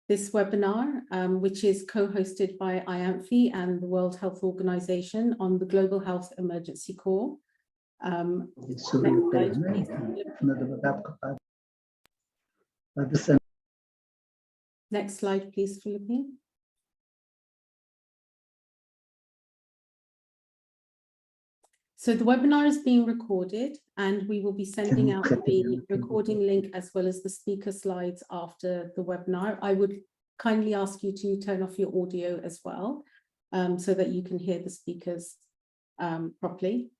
this webinar, which is co-hosted by IANPHI and the World Health Organization on the Global Health Emergency Corps. Next slide, please, Philippine. So the webinar is being recorded, and we will be sending out the recording link as well as the speaker slides after the webinar. I would kindly ask you to turn off your audio as well, so that you can hear the speakers properly.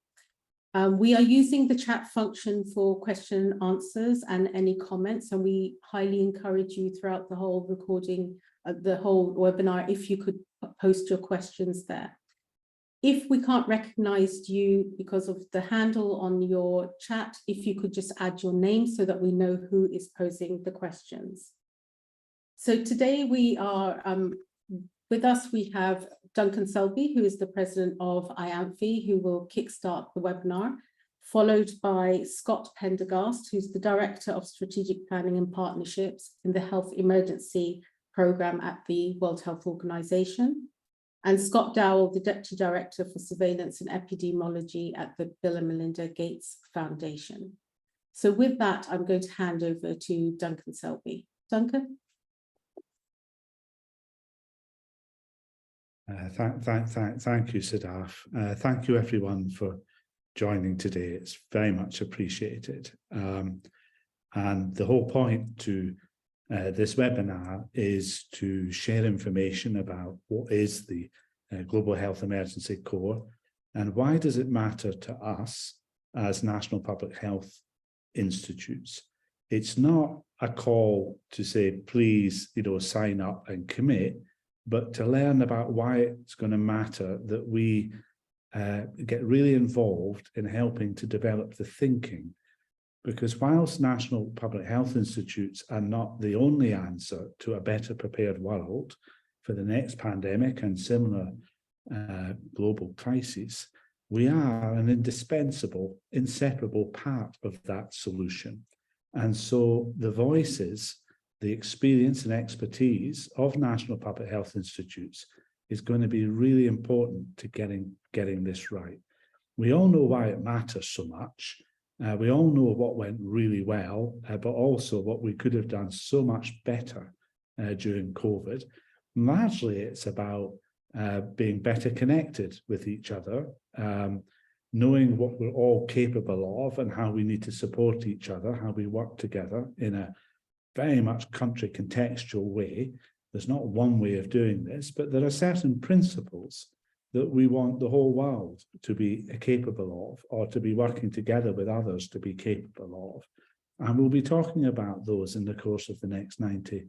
We are using the chat function for question and answers and any comments, and we highly encourage you throughout the whole recording, the whole webinar, if you could post your questions there. If we can't recognize you because of the handle on your chat, if you could just add your name so that we know who is posing the questions. So today we are, with us, we have Duncan Selby, who is the president of IANPHI, who will kickstart the webinar, followed by Scott Pendergast, who's the Director of Strategic Planning and Partnerships in the Health Emergency Programme at the World Health Organization, and Scott Dowell, the Deputy Director for Surveillance and Epidemiology at the Bill and Melinda Gates Foundation. So with that, I'm going to hand over to Duncan Selby. Duncan? Thank you, Sadaf. Thank you, everyone, for joining today. It's very much appreciated. And the whole point to this webinar is to share information about what is the Global Health Emergency Corps and why does it matter to us as national public health institutes. It's not a call to say, please, sign up and commit, but to learn about why it's going to matter that we get really involved in helping to develop the thinking. Because whilst national public health institutes are not the only answer to a better prepared world for the next pandemic and similar global crises, we are an indispensable, inseparable part of that solution. And so the voices, the experience and expertise of national public health institutes is going to be really important to getting this right. We all know why it matters so much. We all know what went really well, but also what we could have done so much better during COVID. Largely, it's about being better connected with each other, knowing what we're all capable of and how we need to support each other, how we work together in a very much country contextual way. There's not one way of doing this, but there are certain principles that we want the whole world to be capable of, or to be working together with others to be capable of. And we'll be talking about those in the course of the next 90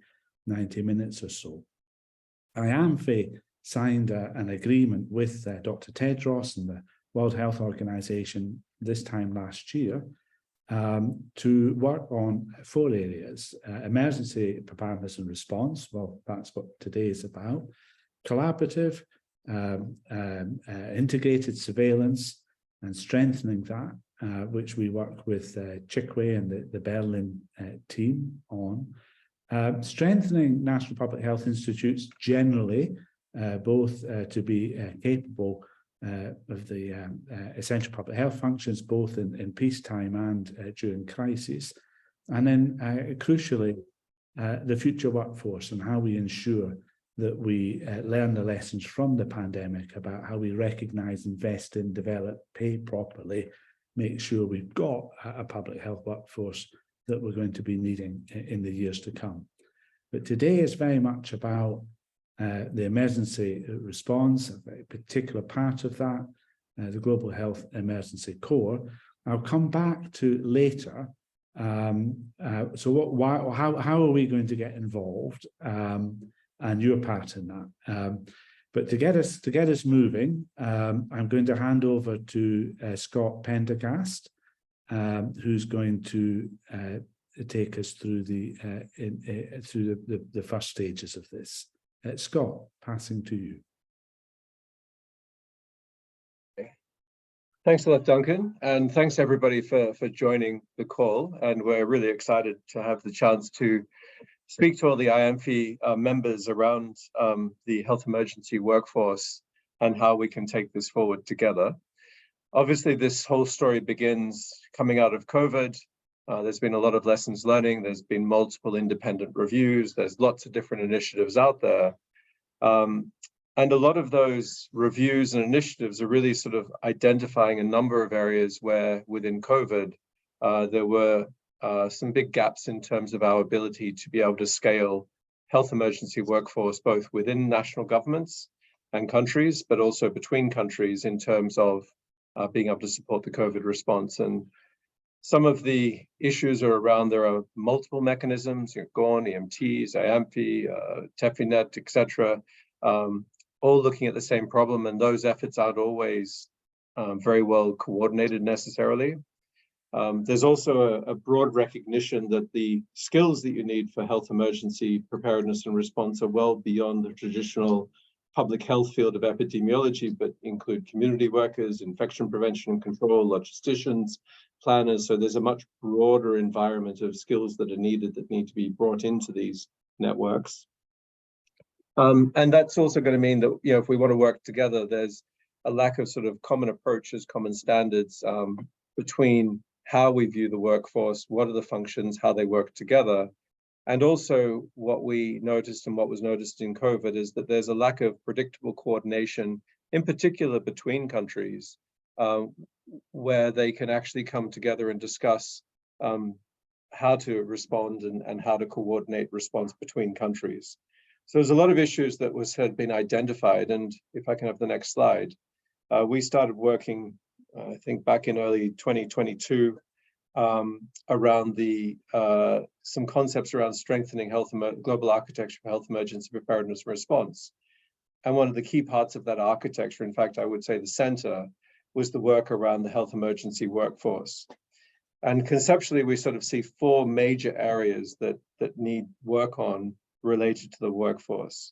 minutes or so. IANPHI signed an agreement with Dr. Tedros and the World Health Organization this time last year to work on 4 areas: emergency preparedness and response, well, that's what today is about; collaborative, integrated surveillance and strengthening that, which we work with GHEC and the Berlin team on; strengthening national public health institutes generally, both to be capable of the essential public health functions, both in peacetime and during crisis; and then crucially, the future workforce and how we ensure that we learn the lessons from the pandemic about how we recognize, invest in, develop, pay properly, make sure we've got a public health workforce that we're going to be needing in the years to come. But today is very much about the emergency response, a very particular part of that, the Global Health Emergency Corps. I'll come back to later. So how are we going to get involved? And your part in that. But to get us moving, I'm going to hand over to Scott Pendergast, who's going to take us through the first stages of this. Scott, passing to you. Thanks a lot, Duncan, and thanks everybody for joining the call. And we're really excited to have the chance to speak to all the IANPHI members around the health emergency workforce and how we can take this forward together. Obviously, this whole story begins coming out of COVID. There's been a lot of lessons learning. There's been multiple independent reviews. There's lots of different initiatives out there. And a lot of those reviews and initiatives are really sort of identifying a number of areas where within COVID, there were some big gaps in terms of our ability to be able to scale health emergency workforce, both within national governments and countries, but also between countries in terms of being able to support the COVID response. And some of the issues are around, there are multiple mechanisms, GORN, EMTs, IANPHI, TEFINET, etc., all looking at the same problem, and those efforts aren't always very well coordinated necessarily. There's also a broad recognition that the skills that you need for health emergency preparedness and response are well beyond the traditional public health field of epidemiology, but include community workers, infection prevention and control, logisticians, planners. So there's a much broader environment of skills that are needed that need to be brought into these networks. And that's also going to mean that, you know, if we want to work together, there's a lack of sort of common approaches, common standards between how we view the workforce, what are the functions, how they work together. And also what we noticed and what was noticed in COVID is that there's a lack of predictable coordination, in particular between countries, where they can actually come together and discuss how to respond and how to coordinate response between countries. So there's a lot of issues that had been identified. And if I can have the next slide, we started working, I think back in early 2022, around some concepts around strengthening global architecture for health emergency preparedness and response. And one of the key parts of that architecture, in fact, I would say the center, was the work around the health emergency workforce. And conceptually, we sort of see four major areas that need work on related to the workforce.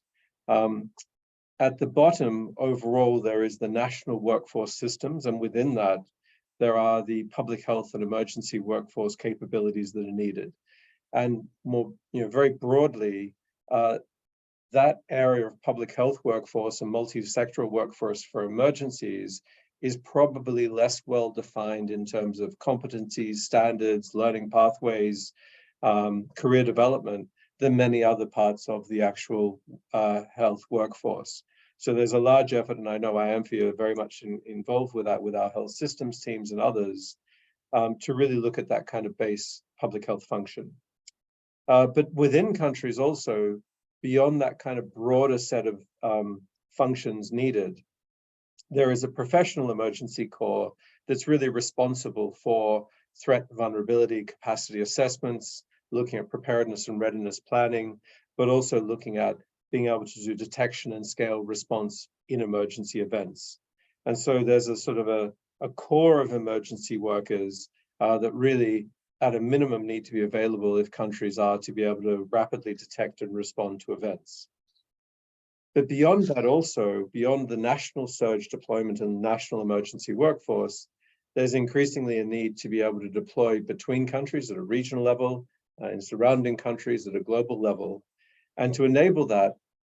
At the bottom, overall, there is the national workforce systems, and within that, there are the public health and emergency workforce capabilities that are needed. And more, very broadly, that area of public health workforce and multi-sectoral workforce for emergencies is probably less well defined in terms of competencies, standards, learning pathways, career development than many other parts of the actual health workforce. So there's a large effort, and I know IANPHI are very much involved with that, with our health systems teams and others, to really look at that kind of base public health function. But within countries also, beyond that kind of broader set of functions needed, there is a professional emergency corps that's really responsible for threat vulnerability capacity assessments, looking at preparedness and readiness planning, but also looking at being able to do detection and scale response in emergency events. And so there's a sort of a core of emergency workers that really, at a minimum, need to be available if countries are to be able to rapidly detect and respond to events. But beyond that also, beyond the national surge deployment and national emergency workforce, there's increasingly a need to be able to deploy between countries at a regional level, in surrounding countries at a global level. And to enable that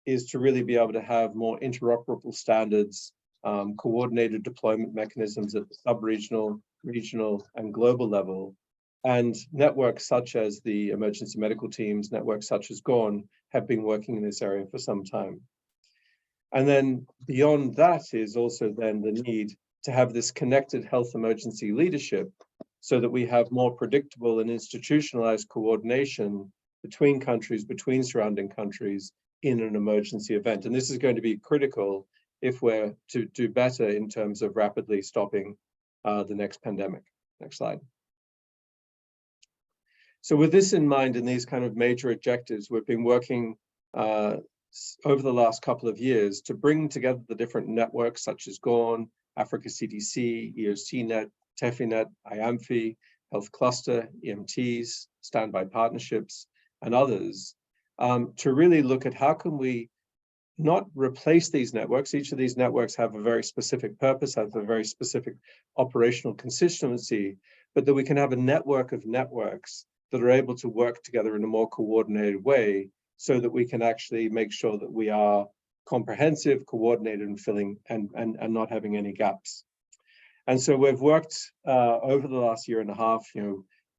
is to really be able to have more interoperable standards, coordinated deployment mechanisms at the sub-regional, regional, and global level. And networks such as the emergency medical teams, networks such as GORN, have been working in this area for some time. And then beyond that is also then the need to have this connected health emergency leadership so that we have more predictable and institutionalized coordination between countries, between surrounding countries in an emergency event. And this is going to be critical if we're to do better in terms of rapidly stopping the next pandemic. Next slide. So with this in mind and these kind of major objectives, we've been working over the last couple of years to bring together the different networks such as GORN, Africa CDC, EOCnet, TEFINET, IANPHI, Health Cluster, EMTs, Standby Partnerships, and others, to really look at how can we not replace these networks. Each of these networks have a very specific purpose, have a very specific operational constituency, but that we can have a network of networks that are able to work together in a more coordinated way so that we can actually make sure that we are comprehensive, coordinated, and filling and not having any gaps. And so we've worked over the last year and a half,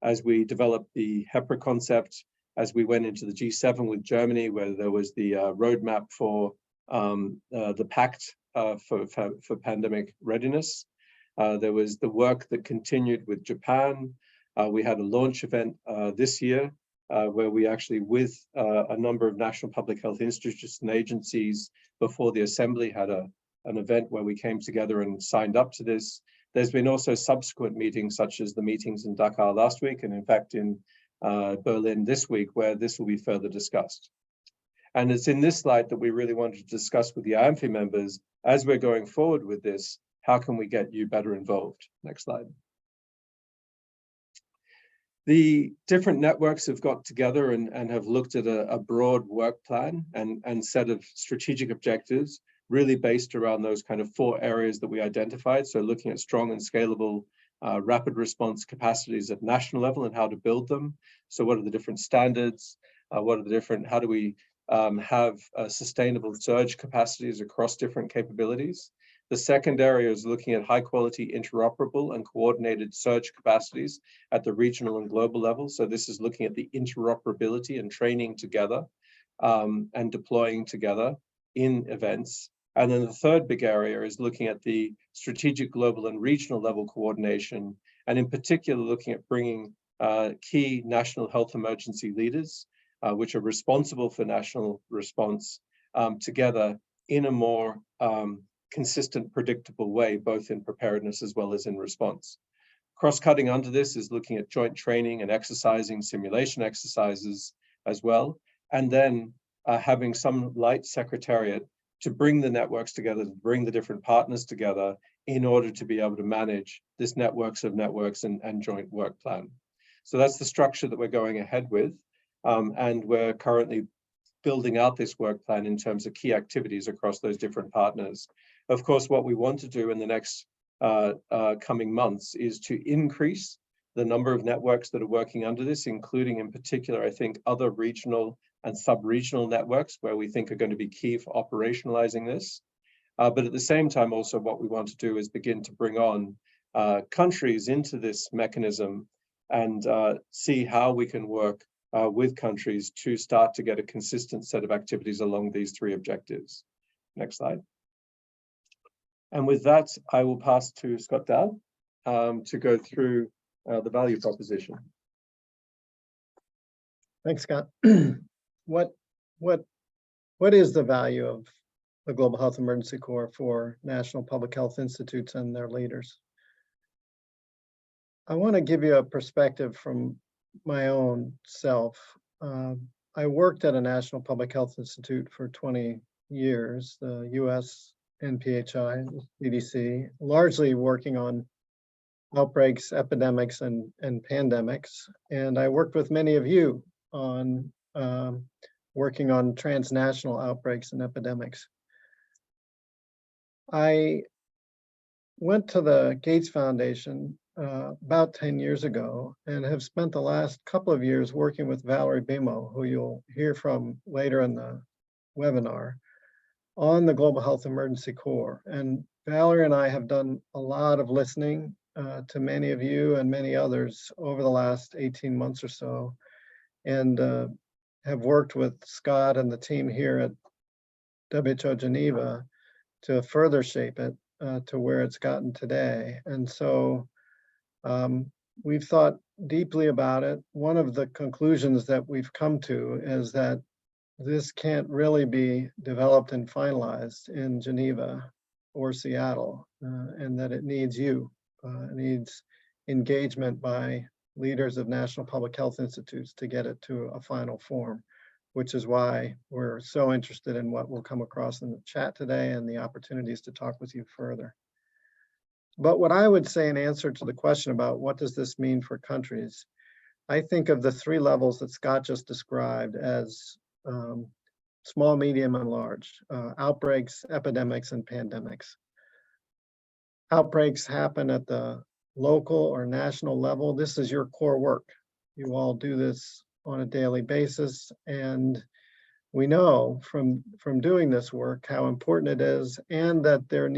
as we developed the HEPRA concept, as we went into the G7 with Germany, where there was the roadmap for the pact for pandemic readiness. There was the work that continued with Japan. We had a launch event this year where we actually, with a number of national public health institutes and agencies before the assembly, had an event where we came together and signed up to this. There's been also subsequent meetings, such as the meetings in Dakar last week, and in fact in Berlin this week, where this will be further discussed. And it's in this slide that we really wanted to discuss with the IANPHI members, as we're going forward with this, how can we get you better involved? Next slide. The different networks have got together and have looked at a broad work plan and set of strategic objectives, really based around those kind of 4 areas that we identified. So looking at strong and scalable rapid response capacities at national level and how to build them. So what are the different standards? What are the different, how do we have sustainable surge capacities across different capabilities? The second area is looking at high quality, interoperable and coordinated surge capacities at the regional and global level. So this is looking at the interoperability and training together and deploying together in events. And then the third big area is looking at the strategic, global and regional level coordination, and in particular looking at bringing key national health emergency leaders, which are responsible for national response, together in a more consistent, predictable way, both in preparedness as well as in response. Cross-cutting under this is looking at joint training and exercising, simulation exercises as well, and then having some light secretariat to bring the networks together, to bring the different partners together in order to be able to manage this networks of networks and joint work plan. So that's the structure that we're going ahead with, and we're currently building out this work plan in terms of key activities across those different partners. Of course, what we want to do in the next coming months is to increase the number of networks that are working under this, including in particular, I think, other regional and sub-regional networks where we think are going to be key for operationalizing this. But at the same time, also what we want to do is begin to bring on countries into this mechanism and see how we can work with countries to start to get a consistent set of activities along these 3 objectives. Next slide. And with that, I will pass to Scott Dowd to go through the value proposition. Thanks, Scott. What is the value of the Global Health Emergency Corps for national public health institutes and their leaders? I want to give you a perspective from my own self. I worked at a national public health institute for 20 years, the US NPHI, CDC, largely working on outbreaks, epidemics, and pandemics. And I worked with many of you on working on transnational outbreaks and epidemics. I went to the Gates Foundation about 10 years ago and have spent the last couple of years working with Valerie Bimo, who you'll hear from later in the webinar, on the Global Health Emergency Corps. And Valerie and I have done a lot of listening to many of you and many others over the last 18 months or so, and have worked with Scott and the team here at WHO Geneva to further shape it to where it's gotten today. And so we've thought deeply about it. One of the conclusions that we've come to is that this can't really be developed and finalized in Geneva or Seattle, and that it needs you. It needs engagement by leaders of national public health institutes to get it to a final form, which is why we're so interested in what will come across in the chat today and the opportunities to talk with you further. But what I would say in answer to the question about what does this mean for countries, I think of the 3 levels that Scott just described as small, medium, and large: outbreaks, epidemics, and pandemics. Outbreaks happen at the local or national level. This is your core work. You all do this on a daily basis, and we know from doing this work how important it is, and that there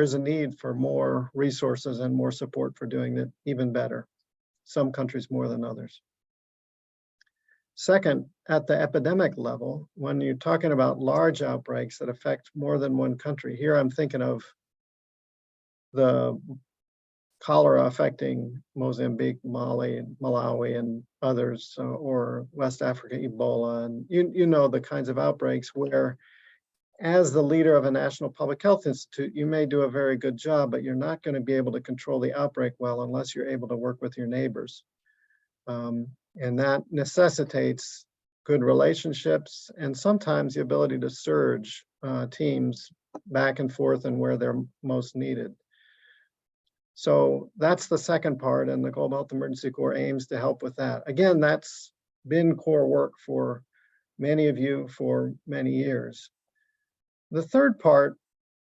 is a need for more resources and more support for doing it even better. Some countries more than others. Second, at the epidemic level, when you're talking about large outbreaks that affect more than one country, here I'm thinking of the cholera affecting Mozambique, Mali, Malawi, and others, or West Africa, Ebola, and you know the kinds of outbreaks where, as the leader of a national public health institute, you may do a very good job, but you're not going to be able to control the outbreak well unless you're able to work with your neighbors. And that necessitates good relationships and sometimes the ability to surge teams back and forth and where they're most needed. So that's the second part, and the Global Health Emergency Corps aims to help with that. Again, that's been core work for many of you for many years. The third part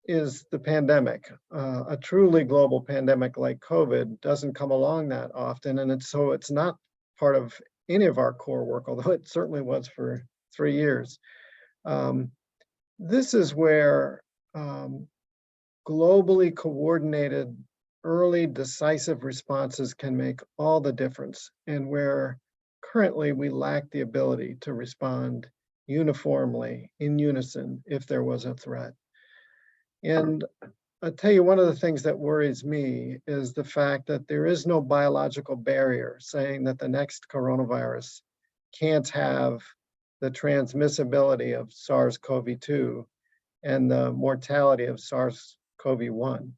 is the pandemic. A truly global pandemic like COVID doesn't come along that often, and it's not part of any of our core work, although it certainly was for 3 years. This is where globally coordinated, early decisive responses can make all the difference, and where currently we lack the ability to respond uniformly, in unison, if there was a threat. And I'll tell you, one of the things that worries me is the fact that there is no biological barrier saying that the next coronavirus can't have the transmissibility of SARS-CoV-2 and the mortality of SARS-CoV-1.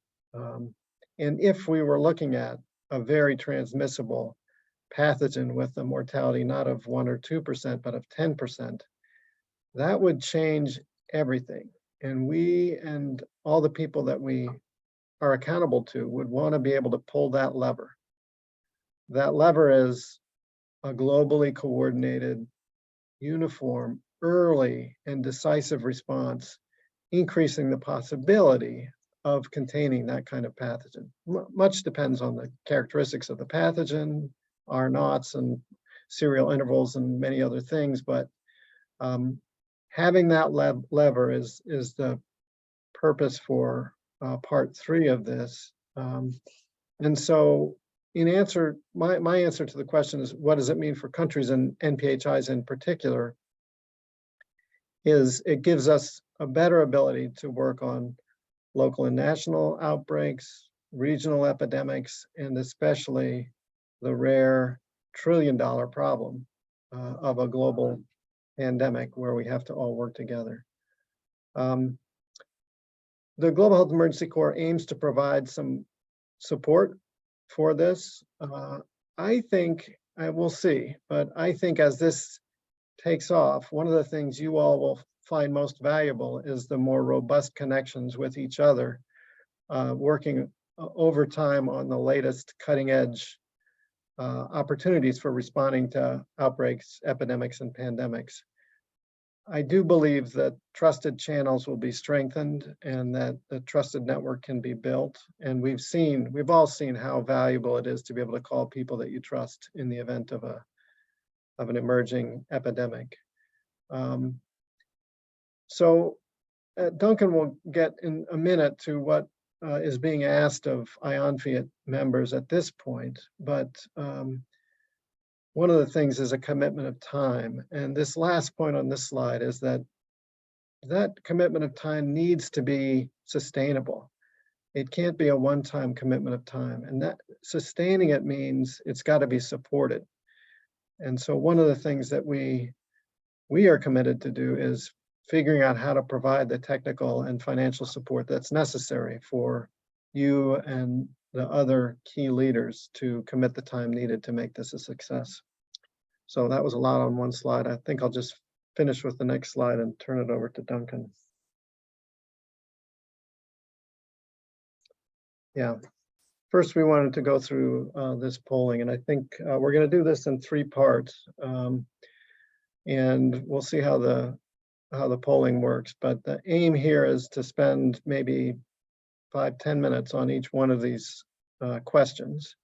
And if we were looking at a very transmissible pathogen with a mortality not of 1 or 2%, but of 10%, that would change everything. And we and all the people that we are accountable to would want to be able to pull that lever. That lever is a globally coordinated, uniform, early, and decisive response, increasing the possibility of containing that kind of pathogen. Much depends on the characteristics of the pathogen, R naughts and serial intervals and many other things, but having that lever is the purpose for part 3 of this. And so my answer to the question is, what does it mean for countries and NPHIs in particular, is it gives us a better ability to work on local and national outbreaks, regional epidemics, and especially the rare trillion-dollar problem of a global pandemic where we have to all work together. The Global Health Emergency Corps aims to provide some support for this. I think, we'll see, but I think as this takes off, one of the things you all will find most valuable is the more robust connections with each other, working over time on the latest cutting edge opportunities for responding to outbreaks, epidemics, and pandemics. I do believe that trusted channels will be strengthened and that the trusted network can be built. And we've all seen how valuable it is to be able to call people that you trust in the event of an emerging epidemic. So Duncan will get in a minute to what is being asked of IANPHI members at this point, but one of the things is a commitment of time. And this last point on this slide is that commitment of time needs to be sustainable. It can't be a one-time commitment of time. And that sustaining it means it's got to be supported. And so one of the things that we are committed to do is figuring out how to provide the technical and financial support that's necessary for you and the other key leaders to commit the time needed to make this a success. So that was a lot on one slide. I think I'll just finish with the next slide and turn it over to Duncan. Yeah, first we wanted to go through this polling, and I think we're going to do this in 3 parts, and we'll see how the polling works. But the aim here is to spend maybe 5-10 minutes on each one of these questions.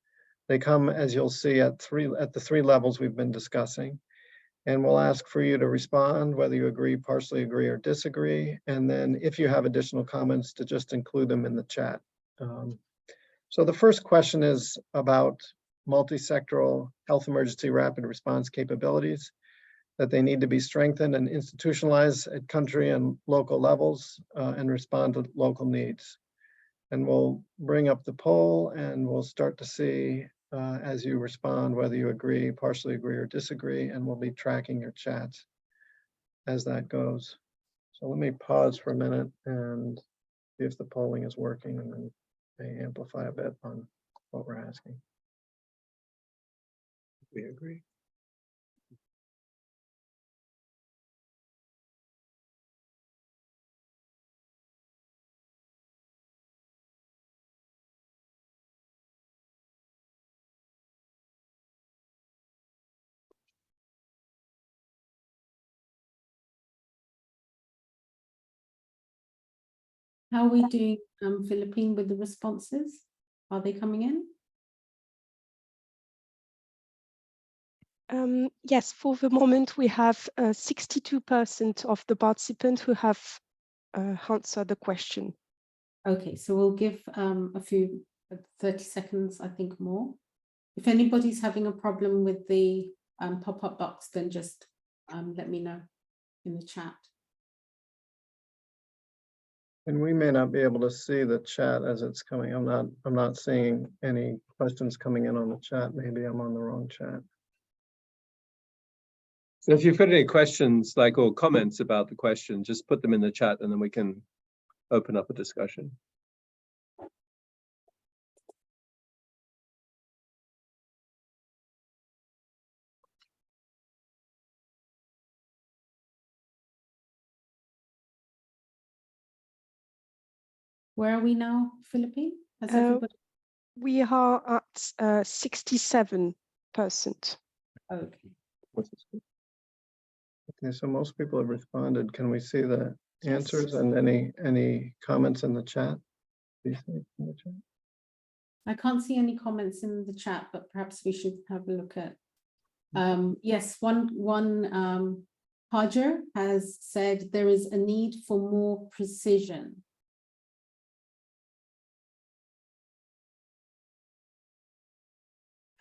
They come, as you'll see, at the three levels we've been discussing. And we'll ask for you to respond, whether you agree, partially agree, or disagree. And then if you have additional comments, to just include them in the chat. So the first question is about multi-sectoral health emergency rapid response capabilities, that they need to be strengthened and institutionalized at country and local levels and respond to local needs. And we'll bring up the poll and we'll start to see as you respond, whether you agree, partially agree, or disagree, and we'll be tracking your chats as that goes. So let me pause for a minute and see if the polling is working, and then may amplify a bit on what we're asking. We agree. How are we doing, Philippine, with the responses? Are they coming in? Yes, for the moment, we have 62% of the participants who have answered the question. Okay, so we'll give a few 30 seconds, I think, more. If anybody's having a problem with the pop-up box, then just let me know in the chat. And we may not be able to see the chat as it's coming. I'm not seeing any questions coming in on the chat. Maybe I'm on the wrong chat. So if you've got any questions, like, or comments about the question, just put them in the chat and then we can open up a discussion. Where are we now, Philippine? Has everybody... We are at 67%. Okay. Okay, so most people have responded. Can we see the answers and any comments in the chat? I can't see any comments in the chat, but perhaps we should have a look at. Yes, one Hajar has said there is a need for more precision.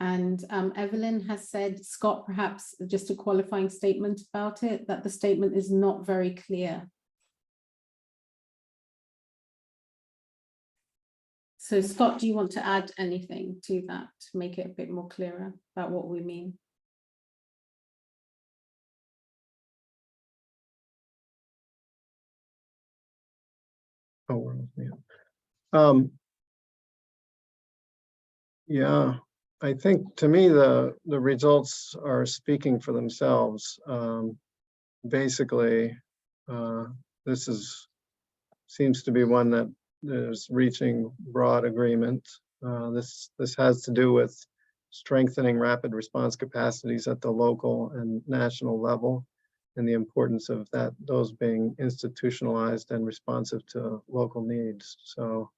And Evelyn has said, Scott, perhaps just a qualifying statement about it, that the statement is not very clear. So Scott, do you want to add anything to that to make it a bit more clearer about what we mean? Oh, we're on mute. Yeah, I think to me the results are speaking for themselves. Basically, this seems to be one that is reaching broad agreement. This has to do with strengthening rapid response capacities at the local and national level, and the importance of those being institutionalized and responsive to local needs. So,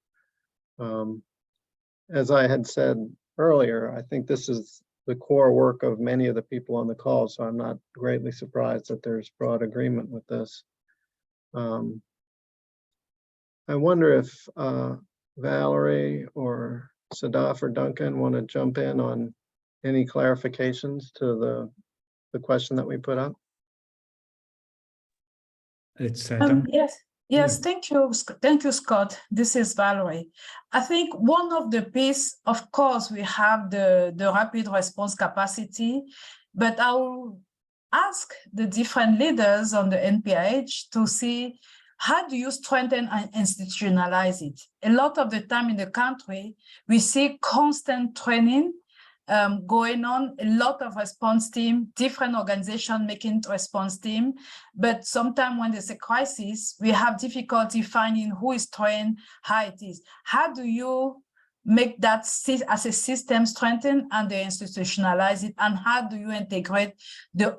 as I had said earlier, I think this is the core work of many of the people on the call, so I'm not greatly surprised that there's broad agreement with this. I wonder if Valerie or Sadaf or Duncan want to jump in on any clarifications to the question that we put up. It's Yes, thank you, Scott. This is Valerie. I think one of the pieces, of course, we have the rapid response capacity, but I will ask the different leaders on the NPH to see how do you strengthen and institutionalize it. A lot of the time in the country, we see constant training going on, a lot of response team, different organizations making response team. But sometimes when there's a crisis, we have difficulty finding who is trained, how it is. How do you make that as a system strengthen and they institutionalize it? And how do you integrate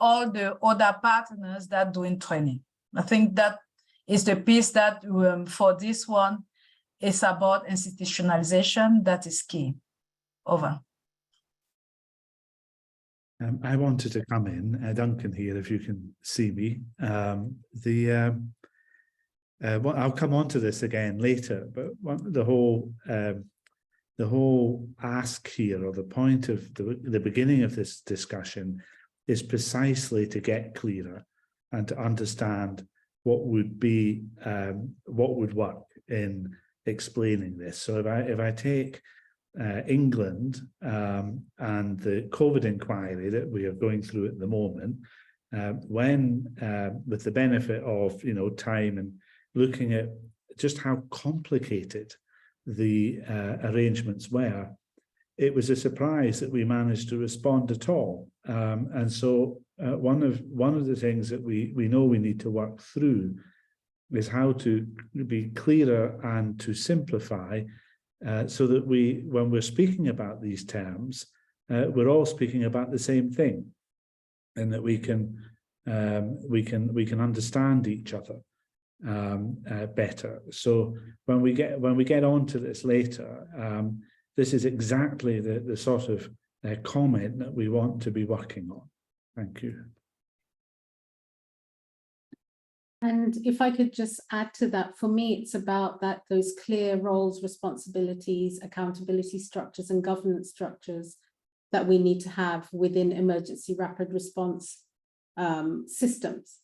all the other partners that are doing training? I think that is the piece that for this one is about institutionalization. That is key. Over. I wanted to come in, Duncan here, if you can see me. Well, I'll come on to this again later, but the whole ask here, or the point of the beginning of this discussion, is precisely to get clearer and to understand what would be what would work in explaining this. So if I take England and the COVID inquiry that we are going through at the moment, when with the benefit of time and looking at just how complicated the arrangements were, it was a surprise that we managed to respond at all. And so one of the things that we know we need to work through is how to be clearer and to simplify, so that when we're speaking about these terms, we're all speaking about the same thing, and that we can understand each other better. So when we get onto this later, this is exactly the sort of comment that we want to be working on. Thank you. And if I could just add to that, for me, it's about those clear roles, responsibilities, accountability structures and governance structures that we need to have within emergency rapid response systems.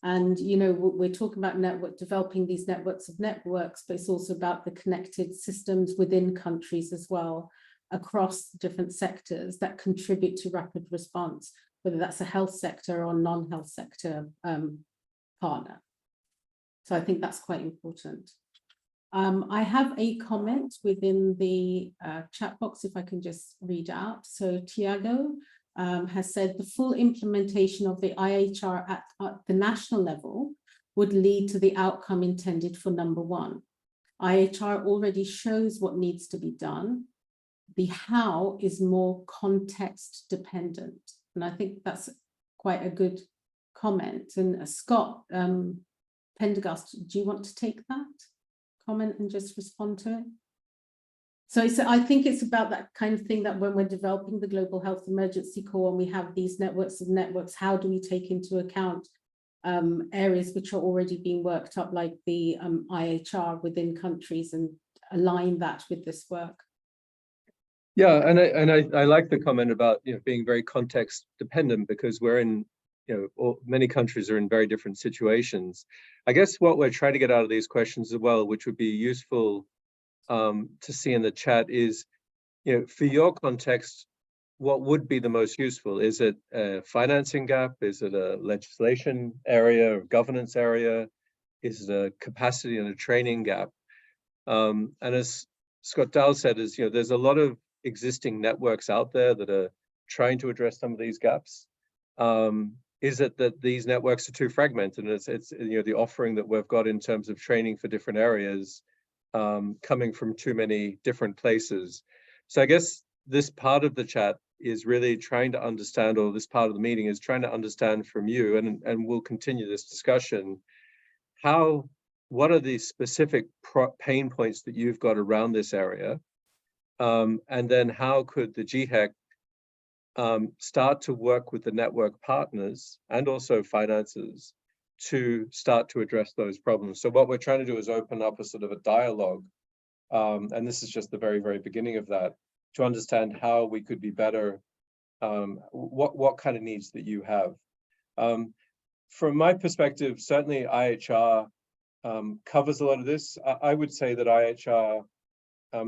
And, we're talking about developing these networks of networks, but it's also about the connected systems within countries as well, across different sectors that contribute to rapid response, whether that's a health sector or non-health sector partner. So I think that's quite important. I have a comment within the chat box, if I can just read out. So Tiago has said the full implementation of the IHR at the national level would lead to the outcome intended for number one. IHR already shows what needs to be done. The how is more context dependent. And I think that's quite a good comment. And Scott Pendergast, do you want to take that comment and just respond to it? So I think it's about that kind of thing, that when we're developing the Global Health Emergency Corps and we have these networks of networks, how do we take into account areas which are already being worked up, like the IHR within countries, and align that with this work? Yeah, and I like the comment about being very context dependent, because we're in many countries are in very different situations. I guess what we're trying to get out of these questions as well, which would be useful to see in the chat, is for your context, what would be the most useful? Is it a financing gap? Is it a legislation area or governance area? Is it a capacity and a training gap? And as Scott Dahl said, there's a lot of existing networks out there that are trying to address some of these gaps. Is it that these networks are too fragmented? And it's the offering that we've got in terms of training for different areas coming from too many different places. So I guess this part of the chat is really trying to understand, or this part of the meeting is trying to understand from you, and we'll continue this discussion, what are the specific pain points that you've got around this area? And then how could the GHEC start to work with the network partners and also financiers to start to address those problems? So what we're trying to do is open up a sort of a dialogue, and this is just the very, very beginning of that, to understand how we could be better, what kind of needs that you have. From my perspective, certainly IHR covers a lot of this. I would say that IHR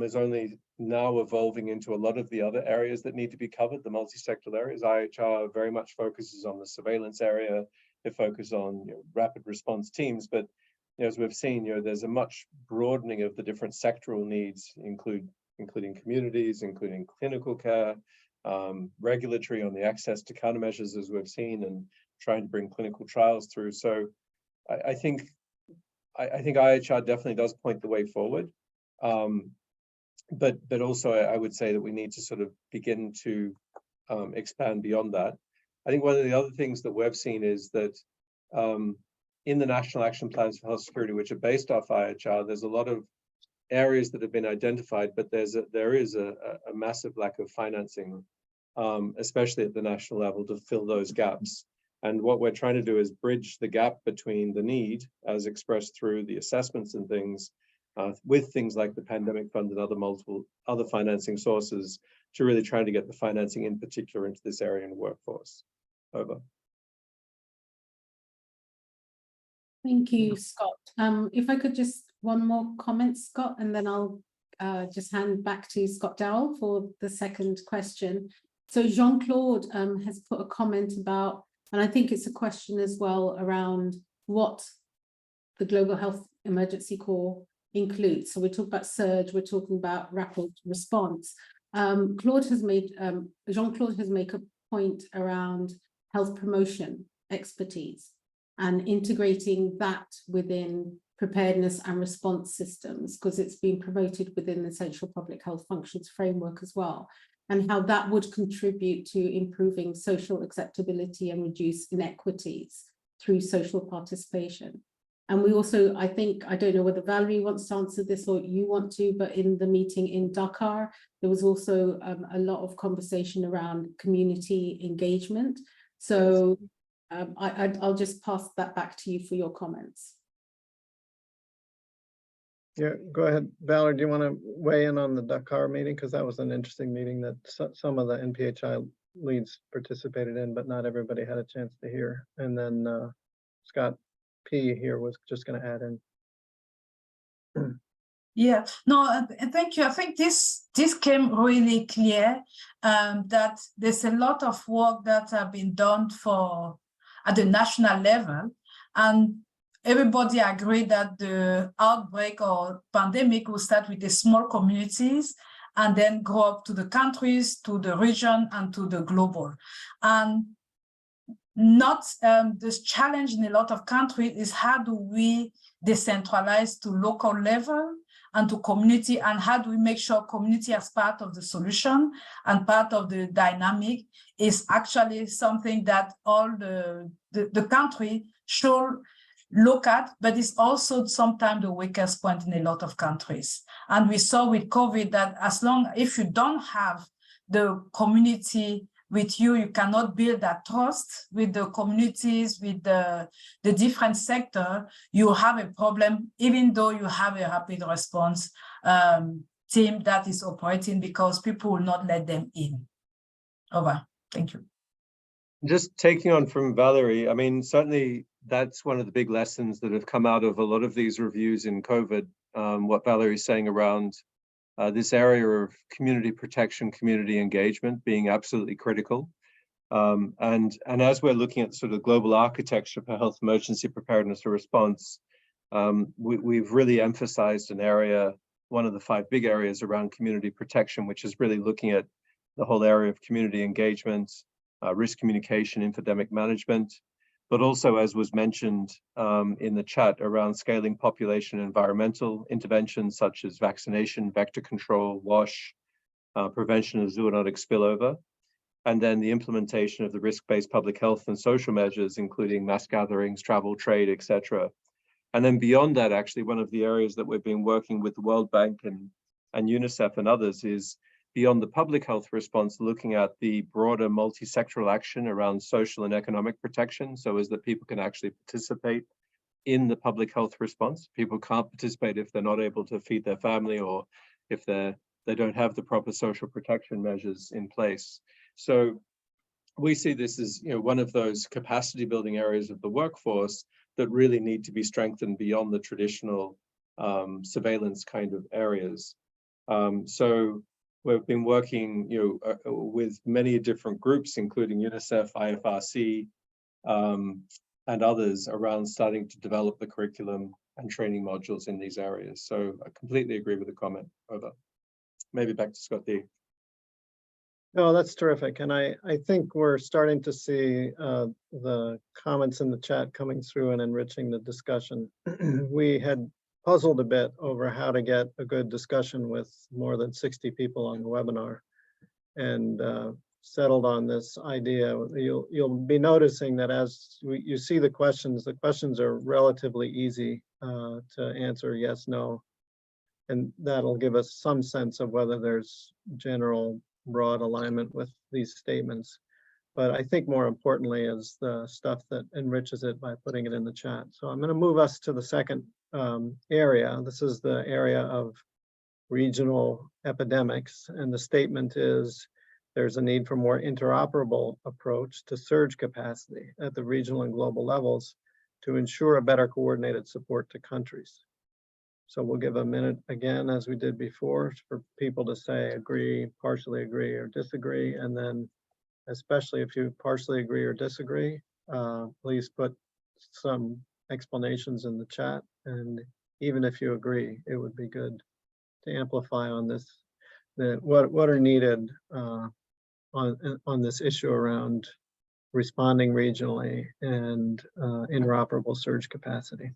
is only now evolving into a lot of the other areas that need to be covered, the multi-sectoral areas. IHR very much focuses on the surveillance area. It focuses on rapid response teams, but as we've seen, there's a much broadening of the different sectoral needs, including communities, including clinical care, regulatory on the access to countermeasures, as we've seen, and trying to bring clinical trials through. So I think IHR definitely does point the way forward. But also I would say that we need to sort of begin to expand beyond that. I think one of the other things that we've seen is that in the National Action Plans for Health Security, which are based off IHR, there's a lot of areas that have been identified, but there is a massive lack of financing especially at the national level, to fill those gaps. And what we're trying to do is bridge the gap between the need, as expressed through the assessments and things, with things like the pandemic fund and other financing sources, to really try to get the financing in particular into this area and workforce. Over. Thank you, Scott. If I could just one more comment, Scott, and then I'll just hand back to Scott Dowell for the second question. So Jean-Claude has put a comment about, and I think it's a question as well, around what the Global Health Emergency Corps includes. So we're talking about surge, we're talking about rapid response. Jean-Claude has made a point around health promotion expertise and integrating that within preparedness and response systems, because it's been promoted within the Essential Public Health Functions framework as well, and how that would contribute to improving social acceptability and reduce inequities through social participation. And we also, I think, I don't know whether Valerie wants to answer this or you want to, but in the meeting in Dakar, there was also a lot of conversation around community engagement. So I'll just pass that back to you for your comments. Yeah, go ahead. Valerie, do you want to weigh in on the Dakar meeting? Because that was an interesting meeting that some of the NPHI leads participated in, but not everybody had a chance to hear. And then Scott P here was just going to add in. Yeah, no, thank you. I think this came really clear that there's a lot of work that have been done at the national level, and everybody agreed that the outbreak or pandemic will start with the small communities and then go up to the countries, to the region, and to the global. And not this challenge in a lot of countries is how do we decentralize to local level and to community, and how do we make sure community as part of the solution and part of the dynamic is actually something that all the country should look at, but it's also sometimes the weakest point in a lot of countries. And we saw with COVID that if you don't have the community with you, you cannot build that trust with the communities, with the different sector, you have a problem, even though you have a rapid response team that is operating, because people will not let them in. Over. Thank you. Just taking on from Valerie, I mean, certainly that's one of the big lessons that have come out of a lot of these reviews in COVID, what Valerie's saying around this area of community protection, community engagement being absolutely critical. And as we're looking at sort of global architecture for health emergency preparedness or response, we've really emphasized an area, one of the 5 big areas around community protection, which is really looking at the whole area of community engagement, risk communication, infodemic management, but also, as was mentioned in the chat, around scaling population and environmental interventions such as vaccination, vector control, WASH, prevention of zoonotic spillover, and then the implementation of the risk-based public health and social measures, including mass gatherings, travel, trade, etc. And then beyond that, actually, one of the areas that we've been working with the World Bank and UNICEF and others is beyond the public health response, looking at the broader multi-sectoral action around social and economic protection, so as that people can actually participate in the public health response. People can't participate if they're not able to feed their family or if they don't have the proper social protection measures in place. So we see this as, you know, one of those capacity building areas of the workforce that really need to be strengthened beyond the traditional surveillance kind of areas. So we've been working, with many different groups, including UNICEF, IFRC, and others around starting to develop the curriculum and training modules in these areas. So I completely agree with the comment. Over. Maybe back to Scott D. No, that's terrific. And I think we're starting to see the comments in the chat coming through and enriching the discussion. We had puzzled a bit over how to get a good discussion with more than 60 people on the webinar, and settled on this idea. You'll be noticing that as you see the questions are relatively easy to answer yes, no, and that'll give us some sense of whether there's general broad alignment with these statements. But I think more importantly is the stuff that enriches it by putting it in the chat. So I'm going to move us to the second area. This is the area of regional epidemics. And the statement is there's a need for more interoperable approach to surge capacity at the regional and global levels to ensure a better coordinated support to countries. So we'll give a minute again, as we did before, for people to say agree, partially agree, or disagree. And then especially if you partially agree or disagree, please put some explanations in the chat. And even if you agree, it would be good to amplify on this, that what are needed on this issue around responding regionally and interoperable surge capacity.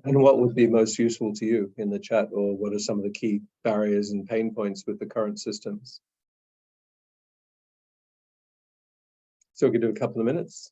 And what would be most useful to you in the chat, or what are some of the key barriers and pain points with the current systems? So we could do a couple of minutes.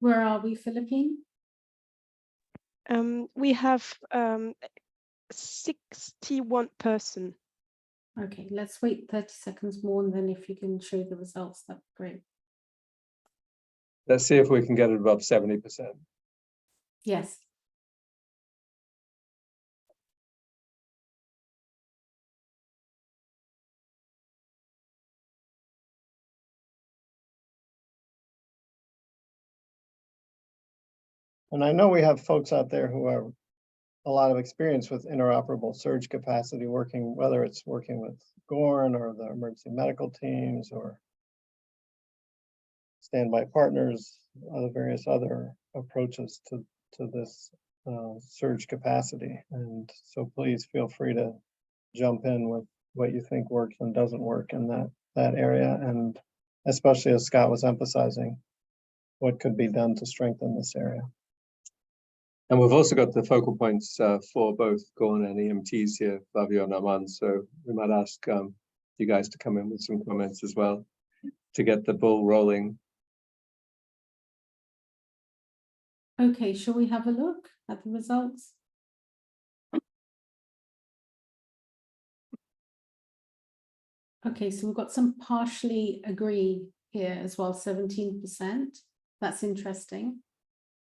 Where are we, Philippine? We have 61%. Okay, let's wait 30 seconds more, and then if you can show the results, that'd be great. Let's see if we can get it above 70%. Yes. And I know we have folks out there who have a lot of experience with interoperable surge capacity working, whether it's working with GORN or the emergency medical teams or standby partners, other various other approaches to this surge capacity. And so please feel free to jump in with what you think works and doesn't work in that area. And especially as Scott was emphasizing, what could be done to strengthen this area. And we've also got the focal points for both GORN and EMTs here, Flavio and Armand. So we might ask you guys to come in with some comments as well to get the ball rolling. Okay, shall we have a look at the results? Okay, so we've got some partially agree here as well, 17%. That's interesting.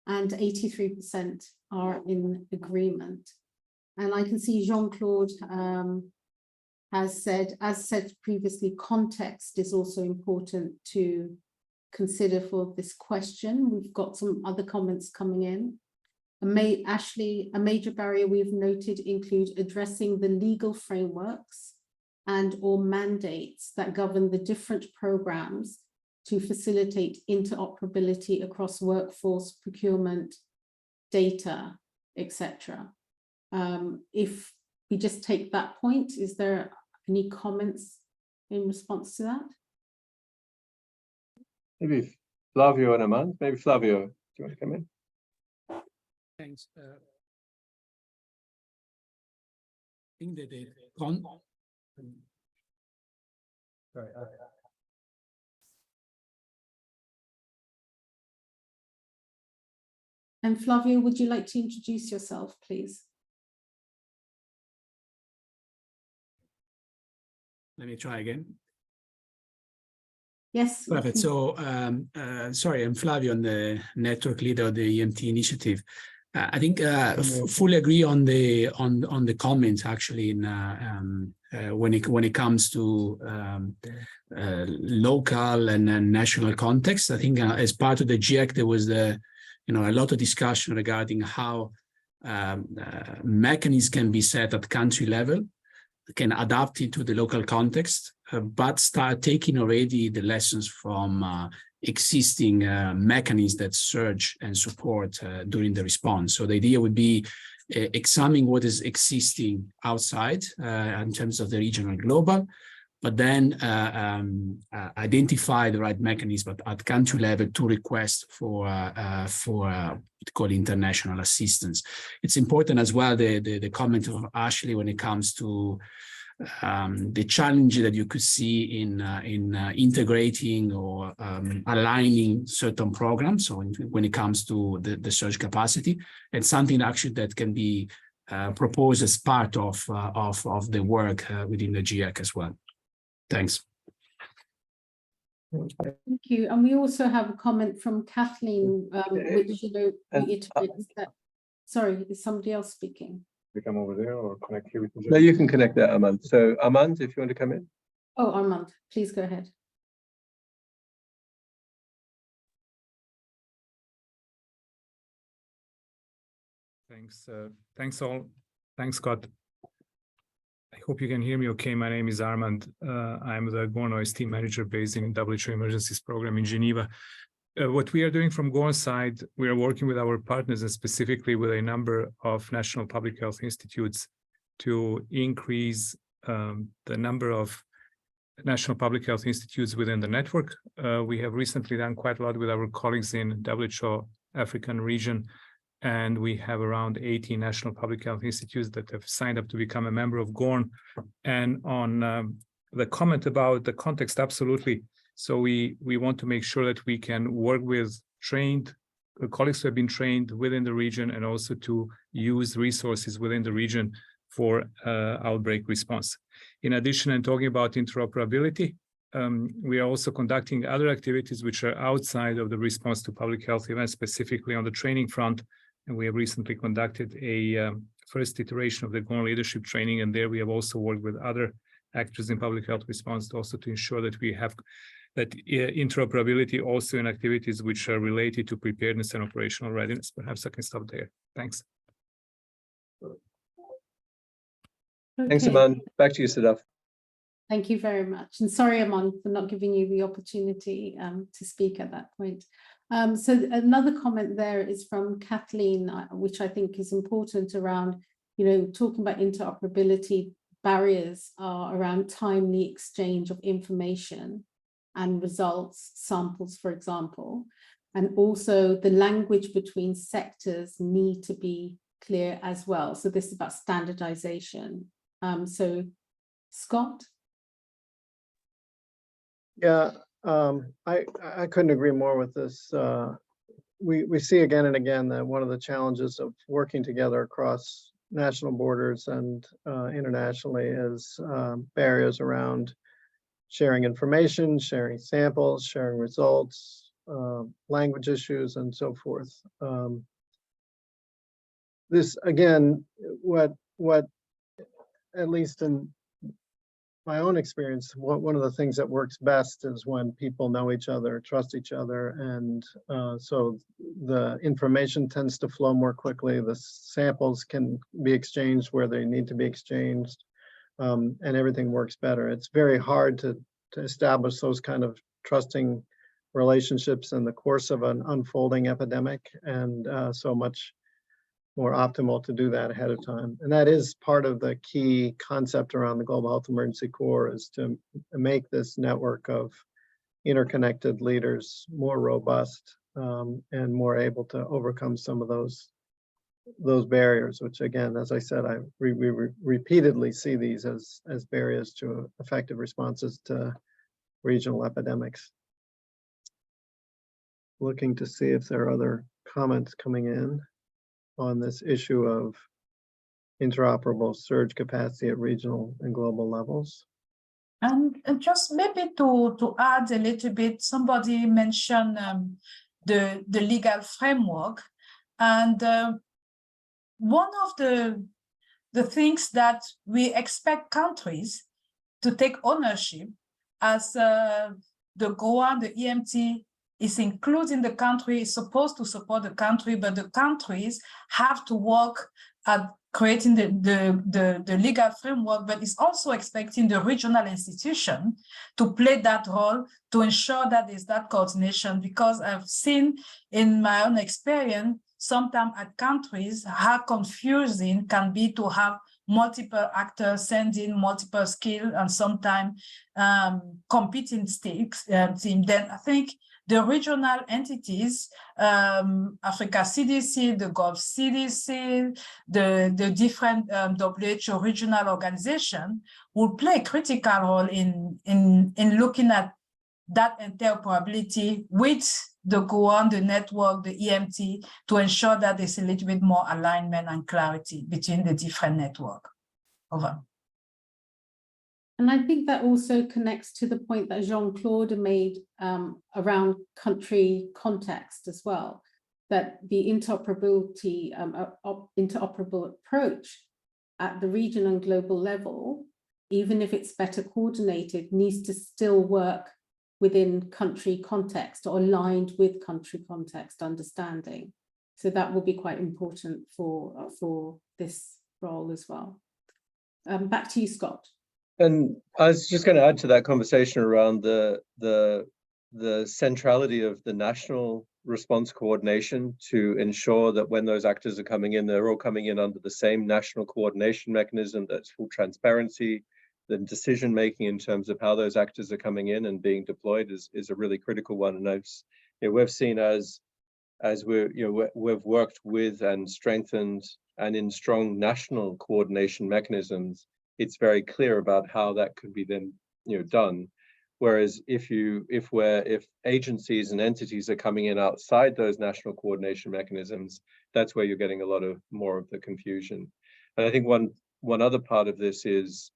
And 83% are in agreement. And I can see Jean-Claude has said, as said previously, context is also important to consider for this question. We've got some other comments coming in. Ashley, a major barrier we've noted include addressing the legal frameworks and or mandates that govern the different programs to facilitate interoperability across workforce, procurement, data, etc. If we just take that point, is there any comments in response to that? Maybe Flavio and Armand. Maybe Flavio, do you want to come in? Thanks. I think that Sorry. And Flavio, would you like to introduce yourself, please? let me try again. Yes. Perfect. So, sorry, I'm Flavio, I'm the network leader of the EMT initiative. I think fully agree on the comments actually when it comes to local and national context. I think as part of the GHEC there was a lot of discussion regarding how mechanisms can be set at country level, can adapt it to the local context, but start taking already the lessons from existing mechanisms that surge and support during the response. So the idea would be examining what is existing outside in terms of the regional and global, but then identify the right mechanism at country level to request for what we call international assistance. It's important as well, the comment of Ashley when it comes to the challenge that you could see in integrating or aligning certain programs. So when it comes to the surge capacity, and something actually that can be proposed as part of the work within the GHEC as well. Thanks. Thank you. And we also have a comment from Kathleen, which reiterates that. Sorry, is somebody else speaking? We come over there or connect here? No, you can connect there, Armand. So Armand, if you want to come in. Oh, Armand, please go ahead. Thanks. Thanks all. Thanks, Scott. I hope you can hear me okay. My name is Armand. I'm the GORNOIS team manager based in WHO Emergencies Program in Geneva. What we are doing from GORN's side, we are working with our partners and specifically with a number of national public health institutes to increase the number of national public health institutes within the network. We have recently done quite a lot with our colleagues in WHO African region, and we have around 80 national public health institutes that have signed up to become a member of GORN. And on the comment about the context, absolutely. So we want to make sure that we can work with trained colleagues who have been trained within the region and also to use resources within the region for outbreak response. In addition, and talking about interoperability, we are also conducting other activities which are outside of the response to public health events, specifically on the training front. And we have recently conducted a first iteration of the GORN leadership training. And there we have also worked with other actors in public health response to also to ensure that we have that interoperability also in activities which are related to preparedness and operational readiness. Perhaps I can stop there. Thanks. Okay. Thanks, Armand. Back to you, Sadaf. Thank you very much. And sorry, Armand, for not giving you the opportunity to speak at that point. So another comment there is from Kathleen, which I think is important around, talking about interoperability. Barriers are around timely exchange of information and results, samples, for example, and also the language between sectors need to be clear as well. So this is about standardization. So Scott? Yeah, I couldn't agree more with this. We see again and again that one of the challenges of working together across national borders and internationally is barriers around sharing information, sharing samples, sharing results, language issues, and so forth. This again, what at least in my own experience, one of the things that works best is when people know each other, trust each other, and so the information tends to flow more quickly. The samples can be exchanged where they need to be exchanged, and everything works better. It's very hard to establish those kind of trusting relationships in the course of an unfolding epidemic, and so much more optimal to do that ahead of time. And that is part of the key concept around the Global Health Emergency Corps, is to make this network of interconnected leaders more robust and more able to overcome some of those barriers, which again, as I said, we repeatedly see these as barriers to effective responses to regional epidemics. Looking to see if there are other comments coming in on this issue of interoperable surge capacity at regional and global levels. And just maybe to add a little bit, somebody mentioned the legal framework. And one of the things that we expect countries to take ownership, as the GOA, the EMT, is including the country, is supposed to support the country, but the countries have to work at creating the legal framework, but it's also expecting the regional institution to play that role to ensure that there's that coordination, because I've seen in my own experience, sometimes at countries, how confusing can be to have multiple actors sending multiple skills and sometimes competing teams. Then I think the regional entities, Africa CDC, the Gulf CDC, the different WHO regional organization will play a critical role in looking at that interoperability with the GOAN, the network, the EMT, to ensure that there's a little bit more alignment and clarity between the different networks. Over. And I think that also connects to the point that Jean-Claude made around country context as well, that the interoperability, interoperable approach at the region and global level, even if it's better coordinated, needs to still work within country context or aligned with country context understanding. So that will be quite important for this role as well. Back to you, Scott. And I was just going to add to that conversation around the centrality of the national response coordination to ensure that when those actors are coming in, they're all coming in under the same national coordination mechanism, that's full transparency. The decision making in terms of how those actors are coming in and being deployed is a really critical one. And we've seen as we've worked with and strengthened and in strong national coordination mechanisms, it's very clear about how that could be then done. Whereas if agencies and entities are coming in outside those national coordination mechanisms, that's where you're getting a lot of more of the confusion. And I think one other part of this is